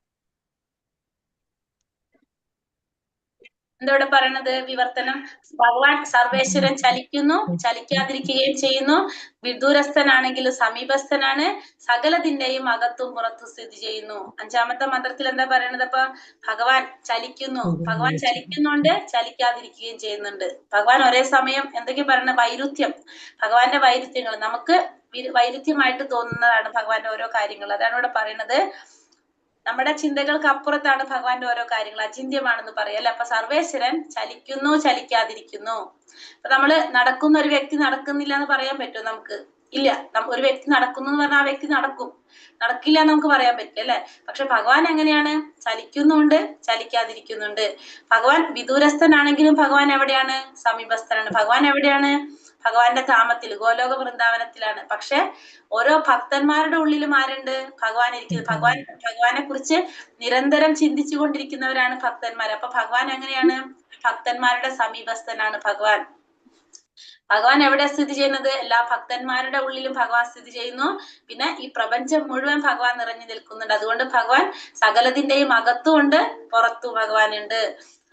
എന്തോടെ പറയണത്? വിവർത്തനം. ഭഗവാൻ സർവേശ്വരൻ ചലിക്കുന്നു, ചലിക്കാതിരിക്കുകയും ചെയ്യുന്നു. വിദൂരസ്ഥനാണെങ്കിൽ സമീപസ്ഥനാണ്, സകലതിന്റെയും അകത്തും പുറത്തും സ്ഥിതി ചെയ്യുന്നു. അഞ്ചാമത്തെ മന്ത്രത്തിൽ എന്താ പറയണത്? അപ്പൊ ഭഗവാൻ ചലിക്കുന്നു, ഭഗവാൻ ചലിക്കുന്നുണ്ട്, ചലിക്കാതിരിക്കുകയും ചെയ്യുന്നുണ്ട്. ഭഗവാൻ ഒരേ സമയം എന്തൊക്കെ പറയണ? വൈരുദ്ധ്യം, ഭഗവാന്റെ വൈരുദ്ധ്യങ്ങൾ നമുക്ക് വൈരുദ്ധ്യമായിട്ട് തോന്നുന്നതാണ് ഭഗവാന്റെ ഓരോ കാര്യങ്ങൾ. അതാണ് ഇവിടെ പറയുന്നത്. നമ്മുടെ ചിന്തകൾക്ക് അപ്പുറത്താണ് ഭഗവാന്റെ ഓരോ കാര്യങ്ങൾ, അചിന്യമാണെന്ന് പറയാം അല്ലെ. അപ്പൊ സർവേശ്വരൻ ചലിക്കുന്നു, ചലിക്കാതിരിക്കുന്നു. അപ്പൊ നമ്മള് നടക്കുന്ന ഒരു വ്യക്തി നടക്കുന്നില്ല എന്ന് പറയാൻ പറ്റുമോ നമുക്ക്? ഇല്ല. ഒരു വ്യക്തി നടക്കുന്നു എന്ന് പറഞ്ഞാൽ ആ വ്യക്തി നടക്കില്ല എന്ന് നമുക്ക് പറയാൻ പറ്റില്ല അല്ലെ. പക്ഷെ ഭഗവാൻ എങ്ങനെയാണ്? ചലിക്കുന്നുണ്ട്, ചലിക്കാതിരിക്കുന്നുണ്ട്. ഭഗവാൻ വിദൂരസ്ഥനാണെങ്കിലും ഭഗവാൻ എവിടെയാണ്? സമീപസ്ഥനാണ്. ഭഗവാൻ എവിടെയാണ്? ഭഗവാന്റെ ധാമത്തിൽ, ഗോലോക വൃന്ദാവനത്തിലാണ്. പക്ഷെ ഓരോ ഭക്തന്മാരുടെ ഉള്ളിലും ആരുണ്ട്? ഭഗവാൻ ഇരിക്കുന്നത്. ഭഗവാനെ കുറിച്ച് നിരന്തരം ചിന്തിച്ചു കൊണ്ടിരിക്കുന്നവരാണ് ഭക്തന്മാർ. അപ്പൊ ഭഗവാൻ എങ്ങനെയാണ്? ഭക്തന്മാരുടെ സമീപസ്ഥനാണ് ഭഗവാൻ. ഭഗവാൻ എവിടെ സ്ഥിതി ചെയ്യുന്നത്? എല്ലാ ഭക്തന്മാരുടെ ഉള്ളിലും ഭഗവാൻ സ്ഥിതി ചെയ്യുന്നു. പിന്നെ ഈ പ്രപഞ്ചം മുഴുവൻ ഭഗവാൻ നിറഞ്ഞു നിൽക്കുന്നുണ്ട്. അതുകൊണ്ട് ഭഗവാൻ സകലതിന്റെയും അകത്തുമുണ്ട്, പുറത്തും ഭഗവാൻ ഉണ്ട്.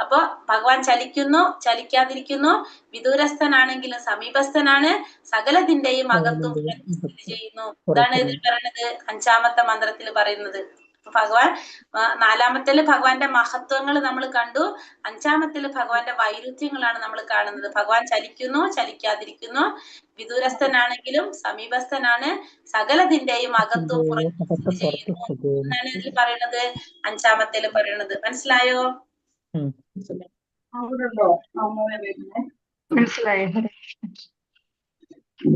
അപ്പൊ ഭഗവാൻ ചലിക്കുന്നു, ചലിക്കാതിരിക്കുന്നു. വിദൂരസ്ഥനാണെങ്കിലും സമീപസ്ഥനാണ്, സകലതിന്റെയും അകത്തും സ്ഥിതി ചെയ്യുന്നു. ഇതാണ് ഇതിൽ പറയുന്നത്, അഞ്ചാമത്തെ മന്ത്രത്തിൽ പറയുന്നത്. ഭഗവാൻ നാലാമത്തേല് ഭഗവാന്റെ മഹത്വങ്ങൾ നമ്മൾ കണ്ടു. അഞ്ചാമത്തേല് ഭഗവാന്റെ വൈരുദ്ധ്യങ്ങളാണ് നമ്മൾ കാണുന്നത്. ഭഗവാൻ ചലിക്കുന്നു, ചലിക്കാതിരിക്കുന്നു. വിദൂരസ്ഥനാണെങ്കിലും സമീപസ്ഥനാണ്, സകലതിന്റെയും അകത്തും പുറത്തും സ്ഥിതി ചെയ്യുന്നു എന്നാണ് ഇതിൽ പറയുന്നത്, അഞ്ചാമത്തേല് പറയുന്നത്. മനസ്സിലായോ?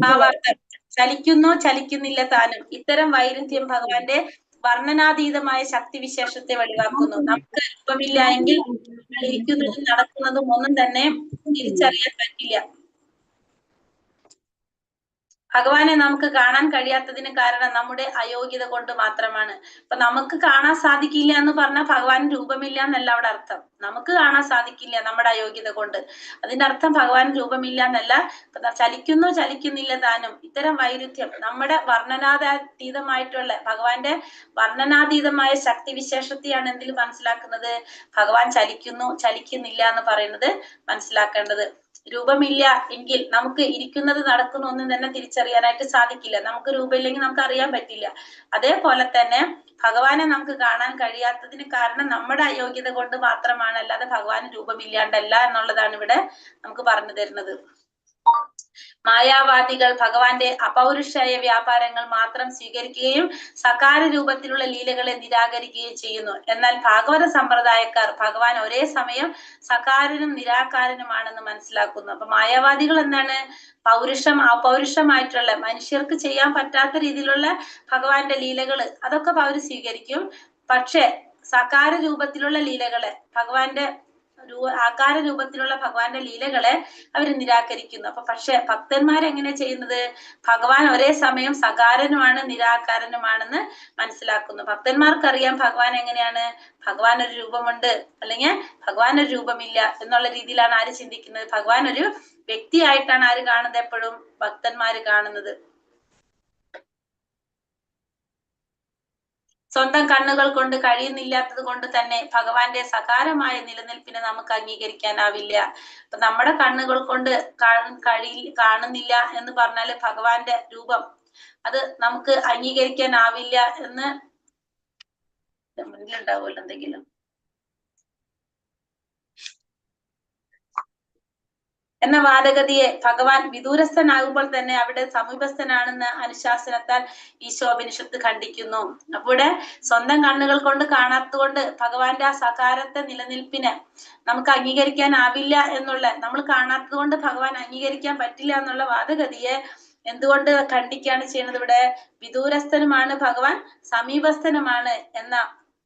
ഭാവാർത്ഥം. ചലിക്കുന്നു, ചലിക്കുന്നില്ല താനും. ഇത്തരം വൈരുദ്ധ്യം ഭഗവാന്റെ വർണ്ണനാതീതമായ ശക്തിവിശേഷത്തെ വെളിവാക്കുന്നു. നമുക്ക് രൂപമില്ല എങ്കിൽ ഇരിക്കുന്നതും നടക്കുന്നതും ഒന്നും തന്നെ തിരിച്ചറിയാൻ പറ്റില്ല. ഭഗവാനെ നമുക്ക് കാണാൻ കഴിയാത്തതിന് കാരണം നമ്മുടെ അയോഗ്യത കൊണ്ട് മാത്രമാണ്. ഇപ്പൊ നമുക്ക് കാണാൻ സാധിക്കില്ല എന്ന് പറഞ്ഞാൽ ഭഗവാൻ രൂപമില്ല എന്നല്ല അവിടെ അർത്ഥം. നമുക്ക് കാണാൻ സാധിക്കില്ല നമ്മുടെ അയോഗ്യത കൊണ്ട്. അതിന്റെ അർത്ഥം ഭഗവാൻ രൂപമില്ല എന്നല്ല. ചലിക്കുന്നു, ചലിക്കുന്നില്ല താനും. ഇത്തരം വൈരുദ്ധ്യം നമ്മുടെ വർണ്ണനാതീതമായിട്ടുള്ള ഭഗവാന്റെ വർണ്ണനാതീതമായ ശക്തിവിശേഷത്തെയാണ് എന്തിൽ മനസ്സിലാക്കുന്നത്? ഭഗവാൻ ചലിക്കുന്നു, ചലിക്കുന്നില്ല എന്ന് പറയുന്നത് മനസ്സിലാക്കേണ്ടത്. രൂപമില്ല എങ്കിൽ നമുക്ക് ഇരിക്കുന്നത് നടക്കുന്ന ഒന്നും തന്നെ തിരിച്ചറിയാനായിട്ട് സാധിക്കില്ല. നമുക്ക് രൂപമില്ലെങ്കിൽ നമുക്ക് അറിയാൻ പറ്റില്ല. അതേപോലെ തന്നെ ഭഗവാനെ നമുക്ക് കാണാൻ കഴിയാത്തതിന് കാരണം നമ്മുടെ അയോഗ്യത കൊണ്ട് മാത്രമാണ്, അല്ലാതെ ഭഗവാന് രൂപമില്ലാണ്ടല്ല എന്നുള്ളതാണ് ഇവിടെ നമുക്ക് പറഞ്ഞു തരുന്നത്. മായാവാദികൾ ഭഗവാന്റെ അപൗരുഷായ വ്യാപാരങ്ങൾ മാത്രം സ്വീകരിക്കുകയും സകാര രൂപത്തിലുള്ള ലീലകളെ നിരാകരിക്കുകയും ചെയ്യുന്നു. എന്നാൽ ഭാഗവത സമ്പ്രദായക്കാർ ഭഗവാൻ ഒരേ സമയം സകാരനും നിരാകാരനുമാണെന്ന് മനസ്സിലാക്കുന്നു. അപ്പൊ മായാവാദികൾ എന്താണ്? അപൗരുഷമായിട്ടുള്ള മനുഷ്യർക്ക് ചെയ്യാൻ പറ്റാത്ത രീതിയിലുള്ള ഭഗവാന്റെ ലീലകള് അതൊക്കെ അവര് സ്വീകരിക്കും. പക്ഷെ സകാര രൂപത്തിലുള്ള ലീലകളെ, ഭഗവാന്റെ ആകാര രൂപത്തിലുള്ള ഭഗവാന്റെ ലീലകളെ അവര് നിരാകരിക്കുന്നു. അപ്പൊ പക്ഷെ ഭക്തന്മാരെങ്ങനെ ചെയ്യുന്നത്? ഭഗവാൻ ഒരേ സമയം സകാരനുമാണ്, നിരാകാരനുമാണെന്ന് മനസ്സിലാക്കുന്നു. ഭക്തന്മാർക്കറിയാം ഭഗവാൻ എങ്ങനെയാണ്. ഭഗവാൻ ഒരു രൂപമുണ്ട്, അല്ലെങ്കിൽ ഭഗവാൻ ഒരു രൂപമില്ല എന്നുള്ള രീതിയിലാണ് ആര് ചിന്തിക്കുന്നത്? ഭഗവാൻ ഒരു വ്യക്തിയായിട്ടാണ് ആര് കാണുന്നത്? എപ്പോഴും ഭക്തന്മാര് കാണുന്നത്. സ്വന്തം കണ്ണുകൾ കൊണ്ട് കഴിയുന്നില്ലാത്തത് കൊണ്ട് തന്നെ ഭഗവാന്റെ സകാരമായ നിലനിൽപ്പിനെ നമുക്ക് അംഗീകരിക്കാനാവില്ല. അപ്പൊ നമ്മുടെ കണ്ണുകൾ കൊണ്ട് കാണുന്നില്ല എന്ന് പറഞ്ഞാല് ഭഗവാന്റെ രൂപം അത് നമുക്ക് അംഗീകരിക്കാനാവില്ല എന്ന് മുന്നിലുണ്ടാവുമല്ലോ എന്തെങ്കിലും എന്ന വാദഗതിയെ ഭഗവാൻ വിദൂരസ്ഥനാകുമ്പോൾ തന്നെ അവിടെ സമീപസ്ഥനാണെന്ന അനുശാസനത്താൽ ഈശോപനിഷത്ത് ഖണ്ഡിക്കുന്നു. അപ്പൊ ഇവിടെ സ്വന്തം കണ്ണുകൾ കൊണ്ട് കാണാത്തതുകൊണ്ട് ഭഗവാന്റെ ആ സകാരത്തെ നിലനിൽപ്പിനെ നമുക്ക് അംഗീകരിക്കാനാവില്ല എന്നുള്ള, നമ്മൾ കാണാത്തത് കൊണ്ട് ഭഗവാൻ അംഗീകരിക്കാൻ പറ്റില്ല എന്നുള്ള വാദഗതിയെ എന്തുകൊണ്ട് ഖണ്ഡിക്കുകയാണ് ചെയ്യുന്നത്? ഇവിടെ വിദൂരസ്ഥനുമാണ് ഭഗവാൻ, സമീപസ്ഥനുമാണ് എന്ന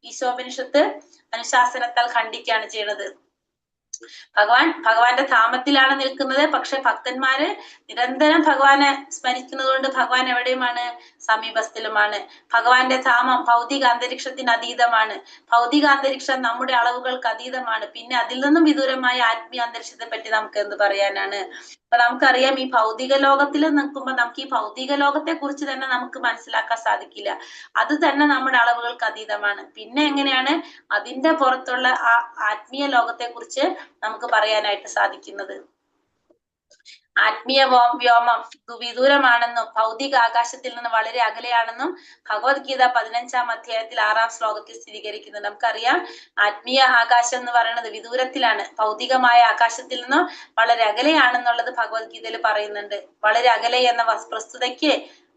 ഈശോപനിഷത്ത് അനുശാസനത്താൽ ഖണ്ഡിക്കുകയാണ് ചെയ്യുന്നത്. ഭഗവാന്റെ ധാമത്തിലാണ് നിൽക്കുന്നത്. പക്ഷെ ഭക്തന്മാര് നിരന്തരം ഭഗവാനെ സ്മരിക്കുന്നത് കൊണ്ട് ഭഗവാൻ എവിടെയുമാണ്? സമീപസ്ഥലുമാണ്. ഭഗവാന്റെ ധാമം ഭൗതിക അന്തരീക്ഷത്തിന് അതീതമാണ്. ഭൗതിക അന്തരീക്ഷം നമ്മുടെ അളവുകൾക്ക് അതീതമാണ്. പിന്നെ അതിൽ നിന്നും വിദൂരമായ ആത്മീയ അന്തരീക്ഷത്തെ പറ്റി നമുക്ക് എന്ത് പറയാനാണ്? അപ്പൊ നമുക്കറിയാം, ഈ ഭൗതിക ലോകത്തിൽ നിൽക്കുമ്പോൾ നമുക്ക് ഈ ഭൗതിക ലോകത്തെ കുറിച്ച് തന്നെ നമുക്ക് മനസ്സിലാക്കാൻ സാധിക്കില്ല. അത് തന്നെ നമ്മുടെ അളവുകൾക്ക് അതീതമാണ്. പിന്നെ എങ്ങനെയാണ് അതിന്റെ പുറത്തുള്ള ആ ആത്മീയ ലോകത്തെ കുറിച്ച് നമുക്ക് പറയാനായിട്ട് സാധിക്കുന്നത്? ആത്മീയ വ്യോമം വിദൂരമാണെന്നും ഭൗതിക ആകാശത്തിൽ നിന്ന് വളരെ അകലെയാണെന്നും ഭഗവത്ഗീത 15-ാം അധ്യായത്തിൽ 6-ാം ശ്ലോകത്തിൽ സ്ഥിരീകരിക്കുന്നത്. നമുക്കറിയാം, ആത്മീയ ആകാശം എന്ന് പറയുന്നത് വിദൂരത്തിലാണ്, ഭൗതികമായ ആകാശത്തിൽ നിന്നും വളരെ അകലെയാണെന്നുള്ളത് ഭഗവത്ഗീതയിൽ പറയുന്നുണ്ട്. വളരെ അകലെ എന്ന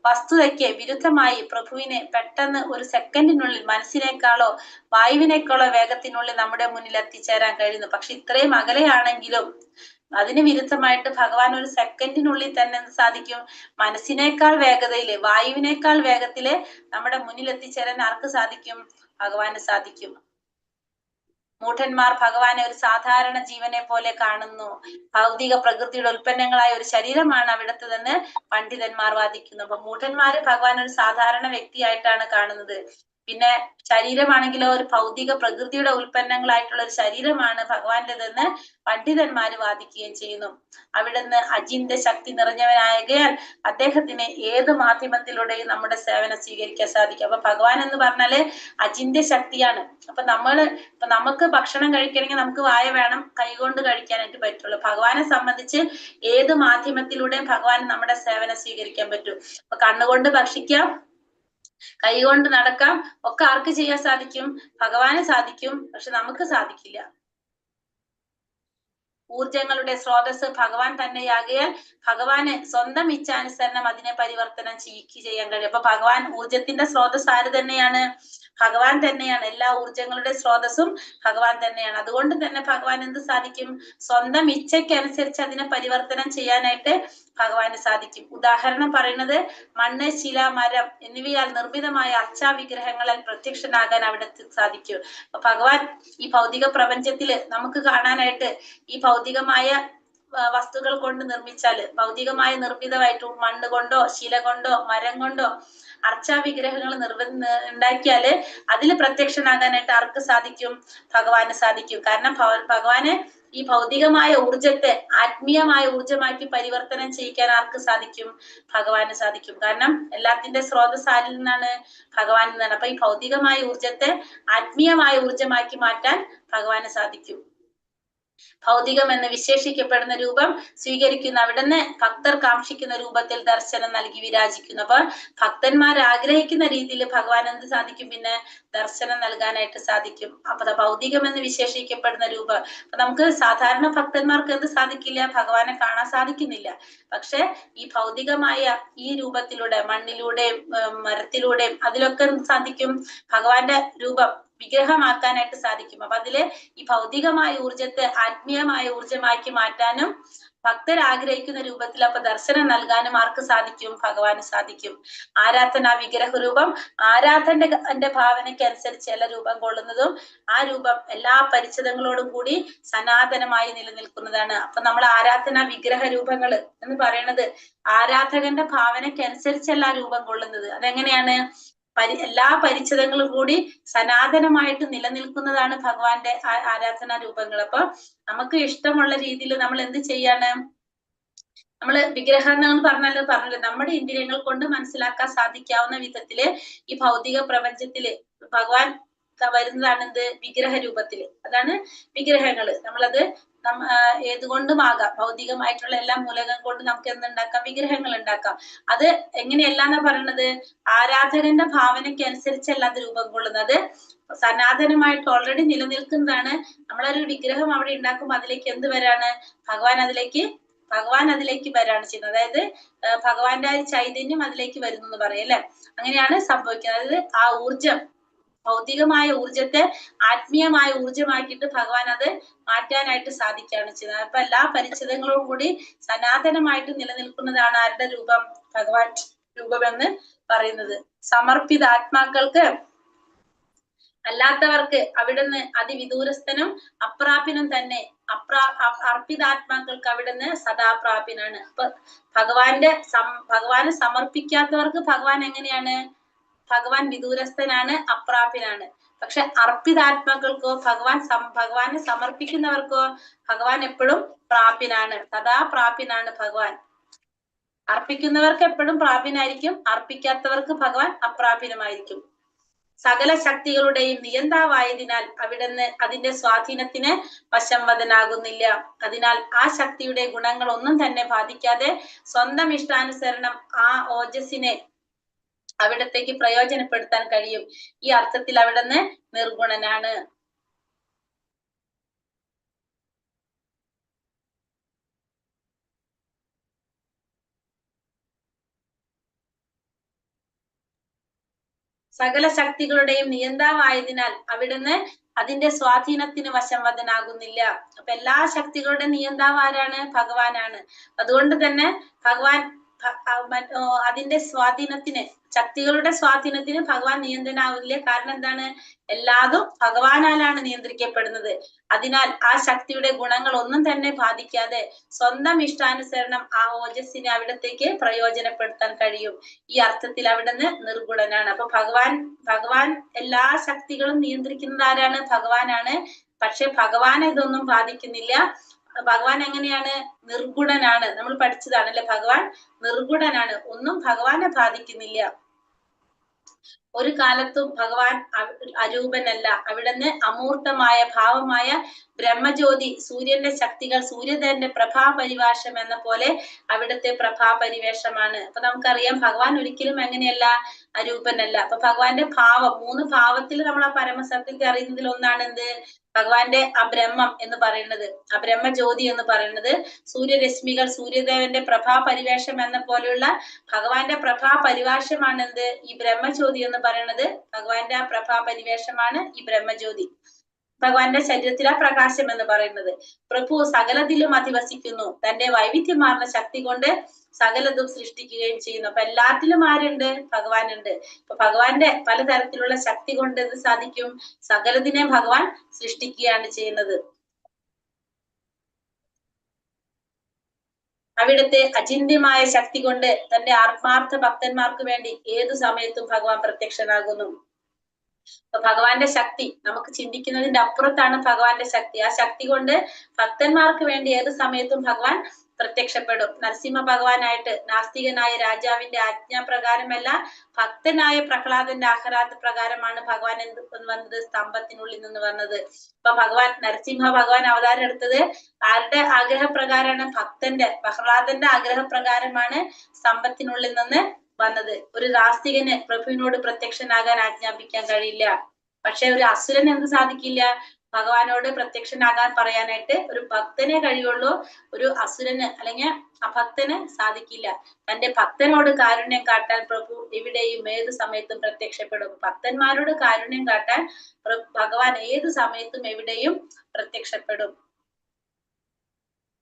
വസ്തുതയ്ക്ക് വിരുദ്ധമായി പ്രഭുവിനെ പെട്ടെന്ന് ഒരു സെക്കൻഡിനുള്ളിൽ മനസ്സിനേക്കാളോ വായുവിനേക്കാളോ വേഗത്തിനുള്ളിൽ നമ്മുടെ മുന്നിൽ എത്തിച്ചേരാൻ കഴിയുന്നു. പക്ഷെ ഇത്രയും അകലെയാണെങ്കിലും അതിന് വിരുദ്ധമായിട്ട് ഭഗവാൻ ഒരു സെക്കൻഡിനുള്ളിൽ തന്നെ എന്ത് സാധിക്കും? മനസ്സിനേക്കാൾ വേഗതയില്, വായുവിനേക്കാൾ വേഗത്തില് നമ്മുടെ മുന്നിൽ എത്തിച്ചേരാൻ ആർക്ക് സാധിക്കും? ഭഗവാന് സാധിക്കും. മൂഢന്മാർ ഭഗവാനെ ഒരു സാധാരണ ജീവനെ പോലെ കാണുന്നു. ഭൗതിക പ്രകൃതിയുടെ ഉൽപ്പന്നങ്ങളായ ഒരു ശരീരമാണ് അവിടുത്തതെന്ന് പണ്ഡിതന്മാർ വാദിക്കുന്നു. അപ്പൊ മൂഢന്മാര് ഭഗവാൻ ഒരു സാധാരണ വ്യക്തിയായിട്ടാണ് കാണുന്നത്. പിന്നെ ശരീരമാണെങ്കിലോ ഒരു ഭൗതിക പ്രകൃതിയുടെ ഉൽപ്പന്നങ്ങളായിട്ടുള്ള ഒരു ശരീരമാണ് ഭഗവാന്റെതെന്ന് പണ്ഡിതന്മാര് വാദിക്കുകയും ചെയ്യുന്നു. അവിടുന്ന് അചിന്ത്യ ശക്തി നിറഞ്ഞവനായകയാൽ അദ്ദേഹത്തിന് ഏത് മാധ്യമത്തിലൂടെയും നമ്മുടെ സേവനം സ്വീകരിക്കാൻ സാധിക്കും. അപ്പൊ ഭഗവാൻ എന്ന് പറഞ്ഞാല് അചിന്ത്യ ശക്തിയാണ്. അപ്പൊ നമുക്ക് ഭക്ഷണം കഴിക്കണമെങ്കിൽ നമുക്ക് വായ വേണം, കൈകൊണ്ട് കഴിക്കാനായിട്ട് പറ്റുള്ളൂ. ഭഗവാനെ സംബന്ധിച്ച് ഏത് മാധ്യമത്തിലൂടെയും ഭഗവാൻ നമ്മുടെ സേവനം സ്വീകരിക്കാൻ പറ്റും. അപ്പൊ കണ്ണുകൊണ്ട് ഭക്ഷിക്കാം, കൈകൊണ്ട് നടക്കാം, ഒക്കെ ആർക്ക് ചെയ്യാൻ സാധിക്കും? ഭഗവാന് സാധിക്കും. പക്ഷെ നമുക്ക് സാധിക്കില്ല. ഊർജങ്ങളുടെ സ്രോതസ് ഭഗവാൻ തന്നെയാകയാൽ ഭഗവാന് സ്വന്തം ഇച്ഛാനുസരണം അതിനെ പരിവർത്തനം ചെയ്യാൻ കഴിയും. അപ്പൊ ഭഗവാൻ ഊർജത്തിന്റെ സ്രോതസ് ആര് തന്നെയാണ്? ഭഗവാൻ തന്നെയാണ്. എല്ലാ ഊർജങ്ങളുടെ സ്രോതസ്സും ഭഗവാൻ തന്നെയാണ്. അതുകൊണ്ട് തന്നെ ഭഗവാൻ എന്ത് സാധിക്കും? സ്വന്തം ഇച്ഛയ്ക്കനുസരിച്ച് അതിനെ പരിവർത്തനം ചെയ്യാനായിട്ട് ഭഗവാന് സാധിക്കും. ഉദാഹരണം പറയുന്നത്, മണ്ണ്, ശില, മരം എന്നിവയാൽ നിർമ്മിതമായ അർച്ചാവിഗ്രഹങ്ങളാൽ പ്രത്യക്ഷനാകാൻ അവിടെ സാധിക്കും. അപ്പൊ ഭഗവാൻ ഈ ഭൗതിക പ്രപഞ്ചത്തില് നമുക്ക് കാണാനായിട്ട് ഈ ഭൗതികമായ വസ്തുക്കൾ കൊണ്ട് നിർമ്മിച്ചാല്, ഭൗതികമായ നിർമ്മിതമായിട്ട് മണ്ണ് കൊണ്ടോ ശില കൊണ്ടോ മരം കൊണ്ടോ അർച്ചാവിഗ്രഹങ്ങൾ ഉണ്ടാക്കിയാല് അതിൽ പ്രത്യക്ഷനാകാനായിട്ട് ആർക്ക് സാധിക്കും? ഭഗവാന് സാധിക്കും. കാരണം ഭഗവാന് ഈ ഭൗതികമായ ഊർജത്തെ ആത്മീയമായ ഊർജമാക്കി പരിവർത്തനം ചെയ്യിക്കാൻ ആർക്ക് സാധിക്കും? ഭഗവാന് സാധിക്കും. കാരണം എല്ലാത്തിന്റെ സ്രോതസ് ആരിൽ നിന്നാണ്? ഭഗവാനിൽ നിന്നാണ്. അപ്പൊ ഈ ഭൗതികമായ ഊർജത്തെ ആത്മീയമായ ഊർജമാക്കി മാറ്റാൻ ഭഗവാന് സാധിക്കും. ഭൗതികം എന്ന് വിശേഷിക്കപ്പെടുന്ന രൂപം സ്വീകരിക്കുന്ന അവിടുന്ന് ഭക്തർ കാക്ഷിക്കുന്ന രൂപത്തിൽ ദർശനം നൽകി വിരാജിക്കുന്നു. അപ്പൊ ഭക്തന്മാർ ആഗ്രഹിക്കുന്ന രീതിയിൽ ഭഗവാൻ എന്ത് സാധിക്കും? പിന്നെ ദർശനം നൽകാനായിട്ട് സാധിക്കും. അപ്പൊ ഭൗതികം എന്ന് വിശേഷിക്കപ്പെടുന്ന രൂപം, അപ്പൊ നമുക്ക് സാധാരണ ഭക്തന്മാർക്ക് എന്ത് സാധിക്കില്ല? ഭഗവാനെ കാണാൻ സാധിക്കുന്നില്ല. പക്ഷെ ഈ ഭൗതികമായ ഈ രൂപത്തിലൂടെ, മണ്ണിലൂടെയും മരത്തിലൂടെയും അതിലൊക്കെ സാധിക്കും ഭഗവാന്റെ രൂപം വിഗ്രഹമാക്കാനായിട്ട് സാധിക്കും. അപ്പൊ അതില് ഈ ഭൗതികമായ ഊർജത്തെ ആത്മീയമായ ഊർജമാക്കി മാറ്റാനും ഭക്തർ ആഗ്രഹിക്കുന്ന രൂപത്തിൽ അപ്പൊ ദർശനം നൽകാനും ആർക്ക് സാധിക്കും? ഭഗവാന് സാധിക്കും. ആരാധന വിഗ്രഹ രൂപം ആരാധന്റെ ഭാവനയ്ക്ക് അനുസരിച്ച് രൂപം കൊള്ളുന്നതും ആ രൂപം എല്ലാ പരിച്ഛേദങ്ങളോടും കൂടി സനാതനമായി നിലനിൽക്കുന്നതാണ്. അപ്പൊ നമ്മൾ ആരാധന വിഗ്രഹ രൂപങ്ങൾ എന്ന് പറയുന്നത് ആരാധകന്റെ ഭാവനയ്ക്ക് അനുസരിച്ചല്ല രൂപം കൊള്ളുന്നത്. അതെങ്ങനെയാണ്? എല്ലാ പരിച്ഛേദങ്ങളും കൂടി സനാതനമായിട്ട് നിലനിൽക്കുന്നതാണ് ഭഗവാന്റെ ആരാധനാ രൂപങ്ങൾ. അപ്പൊ നമുക്ക് ഇഷ്ടമുള്ള രീതിയിൽ നമ്മൾ എന്ത് ചെയ്യാണ്? നമ്മള് വിഗ്രഹങ്ങൾ പറഞ്ഞല്ലോ നമ്മുടെ ഇന്ദ്രിയങ്ങൾ കൊണ്ട് മനസ്സിലാക്കാൻ സാധിക്കാവുന്ന വിധത്തില് ഈ ഭൗതിക പ്രപഞ്ചത്തില് ഭഗവാൻ വരുന്നതാണ് എന്ത് വിഗ്രഹ രൂപത്തില്. അതാണ് വിഗ്രഹങ്ങള്. നമ്മളത് ഏതുകൊണ്ടുമാകാം, ഭൗതികമായിട്ടുള്ള എല്ലാ മൂലകം കൊണ്ട് നമുക്ക് എന്തുണ്ടാക്കാം, വിഗ്രഹങ്ങൾ ഉണ്ടാക്കാം. അത് എങ്ങനെയല്ലാന്നാ പറയണത്, ആരാധകന്റെ ഭാവനയ്ക്ക് അനുസരിച്ചല്ല അത് രൂപം കൊള്ളുന്നത്. സനാതനമായിട്ട് ഓൾറെഡി നിലനിൽക്കുന്നതാണ്. നമ്മളൊരു വിഗ്രഹം അവിടെ ഉണ്ടാക്കുമ്പോൾ അതിലേക്ക് എന്ത് വരാണ്, ഭഗവാൻ അതിലേക്ക് വരാണ് ചെയ്യുന്നത്. അതായത് ഭഗവാന്റെ ചൈതന്യം അതിലേക്ക് വരുന്നു എന്ന് പറയും അല്ലെ. അങ്ങനെയാണ് സംഭവിക്കുന്നത്. അതായത് ആ ഊർജം, ഭൗതികമായ ഊർജത്തെ ആത്മീയമായ ഊർജമാക്കിയിട്ട് ഭഗവാൻ അത് മാറ്റാനായിട്ട് സാധിക്കുകയാണ് ചെയ്യുന്നത്. അപ്പൊ എല്ലാ പരിച്ഛേദങ്ങളോടും കൂടി സനാതനമായിട്ട് നിലനിൽക്കുന്നതാണ് ആരുടെ രൂപം, ഭഗവാൻ രൂപം എന്ന് പറയുന്നത്. സമർപ്പിത ആത്മാക്കൾക്ക്, അല്ലാത്തവർക്ക് അവിടുന്ന് അതിവിദൂരസ്ഥനും അപ്രാപ്യനും തന്നെ. അർപ്പിതാത്മാക്കൾക്ക് അവിടുന്ന് സദാപ്രാപ്യനാണ്. അപ്പൊ ഭഗവാന് സമർപ്പിക്കാത്തവർക്ക് ഭഗവാൻ എങ്ങനെയാണ്, ഭഗവാൻ വിദൂരസ്ഥനാണ്, അപ്രാപ്യനാണ്. പക്ഷെ അർപ്പിതാത്മാക്കൾക്കോ, ഭഗവാനെ സമർപ്പിക്കുന്നവർക്കോ ഭഗവാൻ എപ്പോഴും പ്രാപ്യനാണ്, സദാപ്രാപ്യനാണ് ഭഗവാൻ. അർപ്പിക്കുന്നവർക്ക് എപ്പോഴും പ്രാപ്യനായിരിക്കും, അർപ്പിക്കാത്തവർക്ക് ഭഗവാൻ അപ്രാപ്യനുമായിരിക്കും. സകല ശക്തികളുടെയും നിയന്താവായതിനാൽ അവിടുന്ന് അതിന്റെ സ്വാധീനത്തിന് വശംവദനാകുന്നില്ല. അതിനാൽ ആ ശക്തിയുടെ ഗുണങ്ങൾ ഒന്നും തന്നെ ബാധിക്കാതെ സ്വന്തം ഇഷ്ടാനുസരണം ആ ഓജസ്സിനെ അവിടത്തേക്ക് പ്രയോജനപ്പെടുത്താൻ കഴിയും. ഈ അർത്ഥത്തിൽ അവിടുന്ന് നിർഗുണനാണ്. സകല ശക്തികളുടെയും നിയന്താവായതിനാൽ അവിടുന്ന് അതിന്റെ സ്വാധീനത്തിന് വശംവദനാകുന്നില്ല. അപ്പൊ എല്ലാ ശക്തികളുടെ നിയന്താവ് ആരാണ്, ഭഗവാനാണ്. അതുകൊണ്ട് തന്നെ ഭഗവാൻ അതിന്റെ സ്വാധീനത്തിന്, ശക്തികളുടെ സ്വാധീനത്തിന് ഭഗവാൻ നിയന്ത്രണാവില്ല. കാരണം എന്താണ്, എല്ലാതും ഭഗവാനാലാണ് നിയന്ത്രിക്കപ്പെടുന്നത്. അതിനാൽ ആ ശക്തിയുടെ ഗുണങ്ങൾ ഒന്നും തന്നെ ബാധിക്കാതെ സ്വന്തം ഇഷ്ടാനുസരണം ആ ഓജസ്സിനെ അവിടത്തേക്ക് പ്രയോജനപ്പെടുത്താൻ കഴിയും. ഈ അർത്ഥത്തിൽ അവിടുന്ന് നിർഗുണനാണ്. അപ്പൊ ഭഗവാൻ എല്ലാ ശക്തികളും നിയന്ത്രിക്കുന്നത് ആരാണ്, ഭഗവാനാണ്. പക്ഷെ ഭഗവാനെ ഇതൊന്നും ബാധിക്കുന്നില്ല. ഭഗവാൻ എങ്ങനെയാണ്, നിർഗുണനാണ്. നമ്മൾ പഠിച്ചതാണ് അല്ലെ, ഭഗവാൻ നിർഗുണനാണ്, ഒന്നും ഭഗവാനെ ബാധിക്കുന്നില്ല. ഒരു കാലത്തും ഭഗവാൻ അരൂപനല്ല. അവിടുന്ന് അമൂർത്തമായ ഭാവമായ ബ്രഹ്മജ്യോതി, സൂര്യന്റെ ശക്തികൾ സൂര്യദേവന്റെ പ്രഭാപരിവേഷം എന്ന പോലെ അവിടുത്തെ പ്രഭാപരിവേഷമാണ്. അപ്പൊ നമുക്കറിയാം ഭഗവാൻ ഒരിക്കലും എങ്ങനെയല്ല, അരൂപനല്ല. അപ്പൊ ഭഗവാന്റെ ഭാവം, 3 ഭാവത്തിൽ നമ്മൾ ആ പരമസത്യത്തെ അറിയുന്നതിൽ ഒന്നാണ് എന്ത്, ഭഗവാന്റെ അബ്രഹ്മം എന്ന് പറയുന്നത്, അബ്രഹ്മജ്യോതി എന്ന് പറയുന്നത്. സൂര്യരശ്മികൾ സൂര്യദേവന്റെ പ്രഭാപരിവേഷം എന്ന പോലെയുള്ള ഭഗവാന്റെ പ്രഭാപരിവേഷമാണ് എന്ത്, ഈ ബ്രഹ്മജ്യോതി എന്ന് പറയുന്നത്. ഭഗവാന്റെ ആ പ്രഭാപരിവേഷമാണ് ഈ ബ്രഹ്മജ്യോതി, ഭഗവാന്റെ ശരീരത്തിലെ പ്രകാശം എന്ന് പറയുന്നത്. പ്രഭു സകലത്തിലും അധിവസിക്കുന്നു, തന്റെ വൈവിധ്യമാർന്ന ശക്തി കൊണ്ട് സകലതും സൃഷ്ടിക്കുകയും ചെയ്യുന്നു. അപ്പൊ എല്ലാത്തിലും ആരുണ്ട്, ഭഗവാൻ ഉണ്ട്. അപ്പൊ ഭഗവാന്റെ പലതരത്തിലുള്ള ശക്തി കൊണ്ട് ഇത് സാധിക്കും, സകലതിനെ ഭഗവാൻ സൃഷ്ടിക്കുകയാണ് ചെയ്യുന്നത്. അവിടുത്തെ അചിന്ത്യമായ ശക്തി കൊണ്ട് തന്റെ ആത്മാർത്ഥ ഭക്തന്മാർക്ക് വേണ്ടി ഏതു സമയത്തും ഭഗവാൻ പ്രത്യക്ഷനാകുന്നു. അപ്പൊ ഭഗവാന്റെ ശക്തി നമുക്ക് ചിന്തിക്കുന്നതിന്റെ അപ്പുറത്താണ് ഭഗവാന്റെ ശക്തി. ആ ശക്തി കൊണ്ട് ഭക്തന്മാർക്ക് വേണ്ടി ഏത് സമയത്തും ഭഗവാൻ പ്രത്യക്ഷപ്പെടും. നരസിംഹ ഭഗവാനായിട്ട് നാസ്തികനായ രാജാവിന്റെ ആജ്ഞാപ്രകാരമല്ല, ഭക്തനായ പ്രഹ്ലാദന്റെ ആഹ്ലാദ പ്രകാരമാണ് ഭഗവാൻ എന്ത് വന്നത്, സ്തംഭത്തിനുള്ളിൽ നിന്ന് വന്നത്. അപ്പൊ നരസിംഹ ഭഗവാൻ അവതാരം എടുത്തത് ആരുടെ ആഗ്രഹപ്രകാരമാണ്, പ്രഹ്ലാദന്റെ ആഗ്രഹപ്രകാരമാണ് സ്തംഭത്തിനുള്ളിൽ നിന്ന് വന്നത്. ഒരു നാസ്തികന് പ്രഭുവിനോട് പ്രത്യക്ഷനാകാൻ ആജ്ഞാപിക്കാൻ കഴിയില്ല. പക്ഷെ ഒരു അസുരന് എന്ത് സാധിക്കില്ല, ഭഗവാനോട് പ്രത്യക്ഷനാകാൻ പറയാനായിട്ട് ഒരു ഭക്തനെ കഴിയുള്ളൂ, ഒരു അസുരന് അല്ലെങ്കിൽ അഭക്തന് സാധിക്കില്ല. തന്റെ ഭക്തനോട് കാരുണ്യം കാട്ടാൻ പ്രഭു എവിടെയും ഏത് സമയത്തും പ്രത്യക്ഷപ്പെടും. ഭക്തന്മാരോട് കാരുണ്യം കാട്ടാൻ ഭഗവാൻ ഏത് സമയത്തും എവിടെയും പ്രത്യക്ഷപ്പെടും.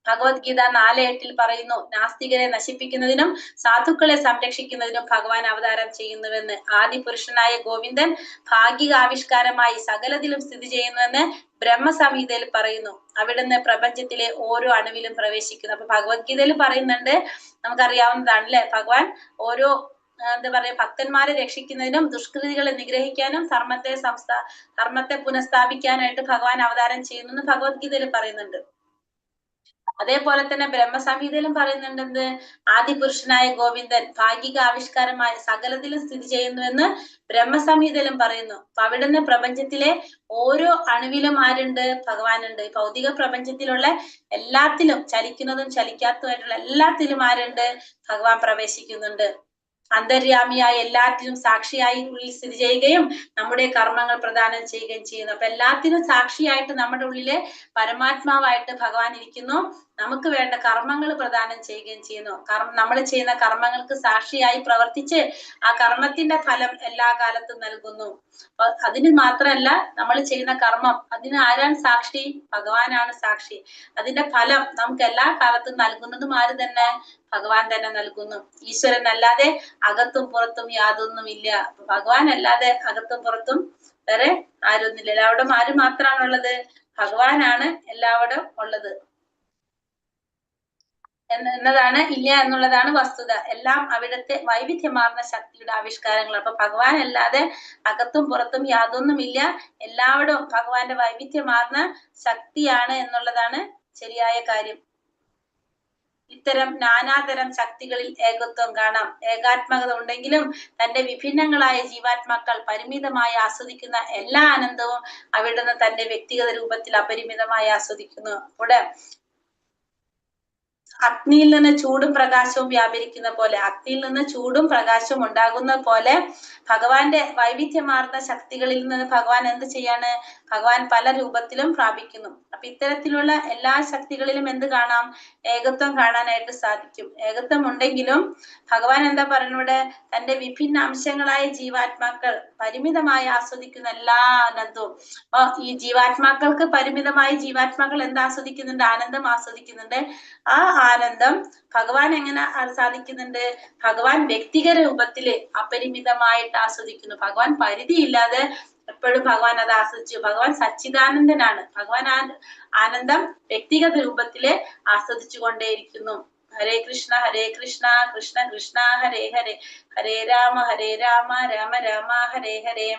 ഭഗവത്ഗീത 4:8 പറയുന്നു, നാസ്തികരെ നശിപ്പിക്കുന്നതിനും സാധുക്കളെ സംരക്ഷിക്കുന്നതിനും ഭഗവാൻ അവതാരം ചെയ്യുന്നുവെന്ന്. ആദിപുരുഷനായ ഗോവിന്ദൻ ഭാഗിക ആവിഷ്കാരമായി സകലത്തിലും സ്ഥിതി ചെയ്യുന്നുവെന്ന് ബ്രഹ്മസംഹിതയിൽ പറയുന്നു. അവിടുന്ന് പ്രപഞ്ചത്തിലെ ഓരോ അണുവിലും പ്രവേശിക്കുന്നു. അപ്പൊ ഭഗവത്ഗീതയിൽ പറയുന്നുണ്ട്, നമുക്കറിയാവുന്നതാണ് അല്ലെ, ഭഗവാൻ ഓരോ ഭക്തന്മാരെ രക്ഷിക്കുന്നതിനും ദുഷ്കൃതികളെ നിഗ്രഹിക്കാനും ധർമ്മത്തെ പുനഃസ്ഥാപിക്കാനായിട്ട് ഭഗവാൻ അവതാരം ചെയ്യുന്നു എന്ന് ഭഗവത്ഗീതയിൽ പറയുന്നുണ്ട്. അതേപോലെ തന്നെ ബ്രഹ്മസംഹിതയിലും പറയുന്നുണ്ട് എന്ത്, ആദിപുരുഷനായ ഗോവിന്ദൻ ഭാഗിക ആവിഷ്കാരമായ സകലത്തിലും സ്ഥിതി ചെയ്യുന്നുവെന്ന് ബ്രഹ്മസംഹിതയിലും പറയുന്നു. അപ്പൊ അവിടുന്ന് പ്രപഞ്ചത്തിലെ ഓരോ അണുവിലും ആരുണ്ട്? ഭഗവാനുണ്ട്. ഭൗതിക പ്രപഞ്ചത്തിലുള്ള എല്ലാത്തിലും, ചലിക്കുന്നതും ചലിക്കാത്തതുമായിട്ടുള്ള എല്ലാത്തിലും ആരുണ്ട്? ഭഗവാൻ പ്രവേശിക്കുന്നുണ്ട്. അന്തര്യാമിയായ എല്ലാത്തിനും സാക്ഷിയായി ഉള്ളിൽ സ്ഥിതി ചെയ്യുകയും നമ്മുടെ കർമ്മങ്ങൾ പ്രദാനം ചെയ്യുകയും ചെയ്യുന്നു. അപ്പൊ എല്ലാത്തിനും സാക്ഷിയായിട്ട് നമ്മുടെ ഉള്ളിലെ പരമാത്മാവായിട്ട് ഭഗവാൻ ഇരിക്കുന്നു. നമുക്ക് വേണ്ട കർമ്മങ്ങൾ പ്രദാനം ചെയ്യുകയും ചെയ്യുന്നു. നമ്മൾ ചെയ്യുന്ന കർമ്മങ്ങൾക്ക് സാക്ഷിയായി പ്രവർത്തിച്ച് ആ കർമ്മത്തിന്റെ ഫലം എല്ലാ കാലത്തും നൽകുന്നു. അതിന് മാത്രമല്ല, നമ്മൾ ചെയ്യുന്ന കർമ്മം അതിന് ആരാണ് സാക്ഷി? ഭഗവാനാണ് സാക്ഷി. അതിന്റെ ഫലം നമുക്ക് എല്ലാ കാലത്തും നൽകുന്നതും ആര് തന്നെ? ഭഗവാൻ തന്നെ നൽകുന്നു. ഈശ്വരൻ അല്ലാതെ അകത്തും പുറത്തും യാതൊന്നുമില്ല. ഭഗവാൻ അല്ലാതെ അകത്തും പുറത്തും വേറെ ആരൊന്നുമില്ല. എല്ലാവരും ആര് മാത്രമാണുള്ളത്? ഭഗവാനാണ് എല്ലാവരും ഉള്ളത് എന്നതാണ്, ഇല്ല എന്നുള്ളതാണ് വസ്തുത. എല്ലാം അവിടുത്തെ വൈവിധ്യമാർന്ന ശക്തിയുടെ ആവിഷ്കാരങ്ങൾ. അപ്പൊ ഭഗവാൻ അല്ലാതെ അകത്തും പുറത്തും യാതൊന്നുമില്ല. എല്ലാവരും ഭഗവാന്റെ വൈവിധ്യമാർന്ന ശക്തിയാണ് എന്നുള്ളതാണ് ശരിയായ കാര്യം. ഇത്തരം നാനാതരം ശക്തികളിൽ ഏകത്വം കാണാം. ഏകാത്മകത ഉണ്ടെങ്കിലും തന്റെ വിഭിന്നങ്ങളായ ജീവാത്മാക്കൾ പരിമിതമായി ആസ്വദിക്കുന്ന എല്ലാ ആനന്ദവും അവിടുന്ന് തന്റെ വ്യക്തിഗത രൂപത്തിൽ അപരിമിതമായി ആസ്വദിക്കുന്നു. ഇവിടെ അഗ്നിയിൽ നിന്ന് ചൂടും പ്രകാശവും വ്യാപരിക്കുന്ന പോലെ, അഗ്നിയിൽ നിന്ന് ചൂടും പ്രകാശവും ഉണ്ടാകുന്ന പോലെ ഭഗവാന്റെ വൈവിധ്യമാർന്ന ശക്തികളിൽ നിന്ന് ഭഗവാൻ എന്ത് ചെയ്യാണ്? ഭഗവാൻ പല രൂപത്തിലും പ്രാപിക്കുന്നു. അപ്പൊ ഇത്തരത്തിലുള്ള എല്ലാ ശക്തികളിലും എന്ത് കാണാം? ഏകത്വം കാണാനായിട്ട് സാധിക്കും. ഏകത്വം ഉണ്ടെങ്കിലും ഭഗവാൻ എന്താ പറയുന്നത്? തന്റെ വിഭിന്ന അംശങ്ങളായ ജീവാത്മാക്കൾ പരിമിതമായി ആസ്വദിക്കുന്ന എല്ലാ ആനന്ദവും, ഈ ജീവാത്മാക്കൾക്ക് പരിമിതമായി ജീവാത്മാക്കൾ എന്താ ആസ്വദിക്കുന്നുണ്ട്? ആനന്ദം ആസ്വദിക്കുന്നുണ്ട്. ആ ആനന്ദം ഭഗവാൻ എങ്ങനെ സാധിക്കുന്നുണ്ട്? ഭഗവാൻ വ്യക്തിഗത രൂപത്തില് അപരിമിതമായിട്ട് ആസ്വദിക്കുന്നു. ഭഗവാൻ പരിധിയില്ലാതെ എപ്പോഴും ഭഗവാൻ അത് ആസ്വദിച്ചു. ഭഗവാൻ സച്ചിദാനന്ദനാണ്. ഭഗവാൻ ആനന്ദം വ്യക്തിഗത രൂപത്തില് ആസ്വദിച്ചു കൊണ്ടേയിരിക്കുന്നു. ഹരേ കൃഷ്ണ കൃഷ്ണ കൃഷ്ണ ഹരേ ഹരേ, ഹരേ രാമ രാമ രാമ ഹരേ ഹരേ.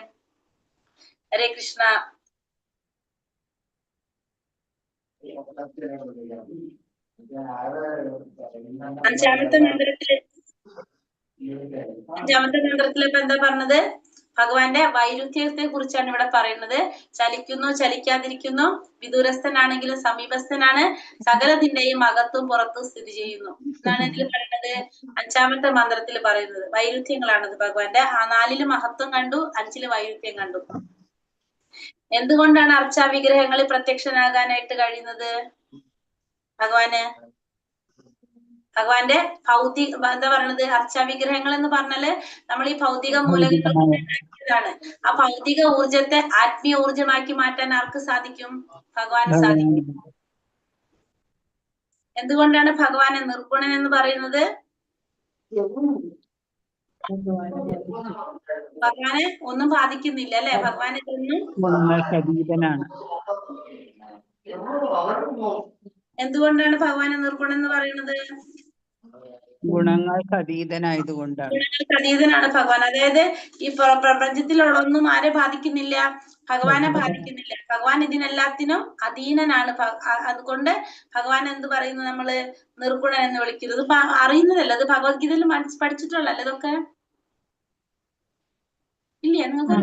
ഹരേ കൃഷ്ണ. അഞ്ചാമത്തെ മന്ത്രത്തില് ഇപ്പൊ എന്താ പറഞ്ഞത്? ഭഗവാന്റെ വൈരുദ്ധ്യത്തെ കുറിച്ചാണ് ഇവിടെ പറയുന്നത്. ചലിക്കുന്നു, ചലിക്കാതിരിക്കുന്നു, വിദൂരസ്ഥനാണെങ്കിലും സമീപസ്ഥനാണ്, സകലത്തിന്റെയും അകത്തും പുറത്തും സ്ഥിതി ചെയ്യുന്നു എന്നാണ് ഇതിൽ പറയുന്നത്. അഞ്ചാമത്തെ മന്ത്രത്തിൽ പറയുന്നത് വൈരുദ്ധ്യങ്ങളാണത് ഭഗവാന്റെ. 4 മഹത്വം കണ്ടു, 5 വൈരുദ്ധ്യം കണ്ടു. എന്തുകൊണ്ടാണ് അർച്ചാ വിഗ്രഹങ്ങളിൽ പ്രത്യക്ഷനാകാനായിട്ട് കഴിയുന്നത് ഭഗവാന്റെ ഭൗതിക എന്താ പറയണത്? അർച്ചാ വിഗ്രഹങ്ങൾ എന്ന് പറഞ്ഞാല് നമ്മൾ ഈ ഭൗതിക മൂലകങ്ങളാണ്. ആ ഭൗതിക ഊർജത്തെ ആത്മീയ ഊർജമാക്കി മാറ്റാൻ ആർക്ക് സാധിക്കും? ഭഗവാന് സാധിക്കും. എന്തുകൊണ്ടാണ് ഭഗവാനെ നിർഗുണൻ എന്ന് പറയുന്നത്? ഭഗവാനെ ഒന്നും ബാധിക്കുന്നില്ല അല്ലെ? ഭഗവാനെ എന്തുകൊണ്ടാണ് ഭഗവാനെ നിർഗുണൻ എന്ന് പറയുന്നത്? ഗുണങ്ങൾക്ക് അതീതനായതുകൊണ്ടാണ്. ഗുണങ്ങൾക്ക് അതീതനാണ് ഭഗവാൻ. അതായത് ഈ പ്രപഞ്ചത്തിലുള്ളൊന്നും ആരെ ബാധിക്കുന്നില്ല? ഭഗവാനെ ബാധിക്കുന്നില്ല. ഭഗവാൻ ഇതിനെല്ലാത്തിനും അധീനനാണ്. അതുകൊണ്ട് ഭഗവാൻ എന്ത് പറയുന്നു? നമ്മള് നിർഗുണൻ എന്ന് വിളിക്കുന്നത് അറിയുന്നതല്ല. അത് ഭഗവത്ഗീതയിൽ പഠിച്ചിട്ടുള്ളല്ലേ ഇതൊക്കെ? ഇല്ലേ നിങ്ങൾക്ക്?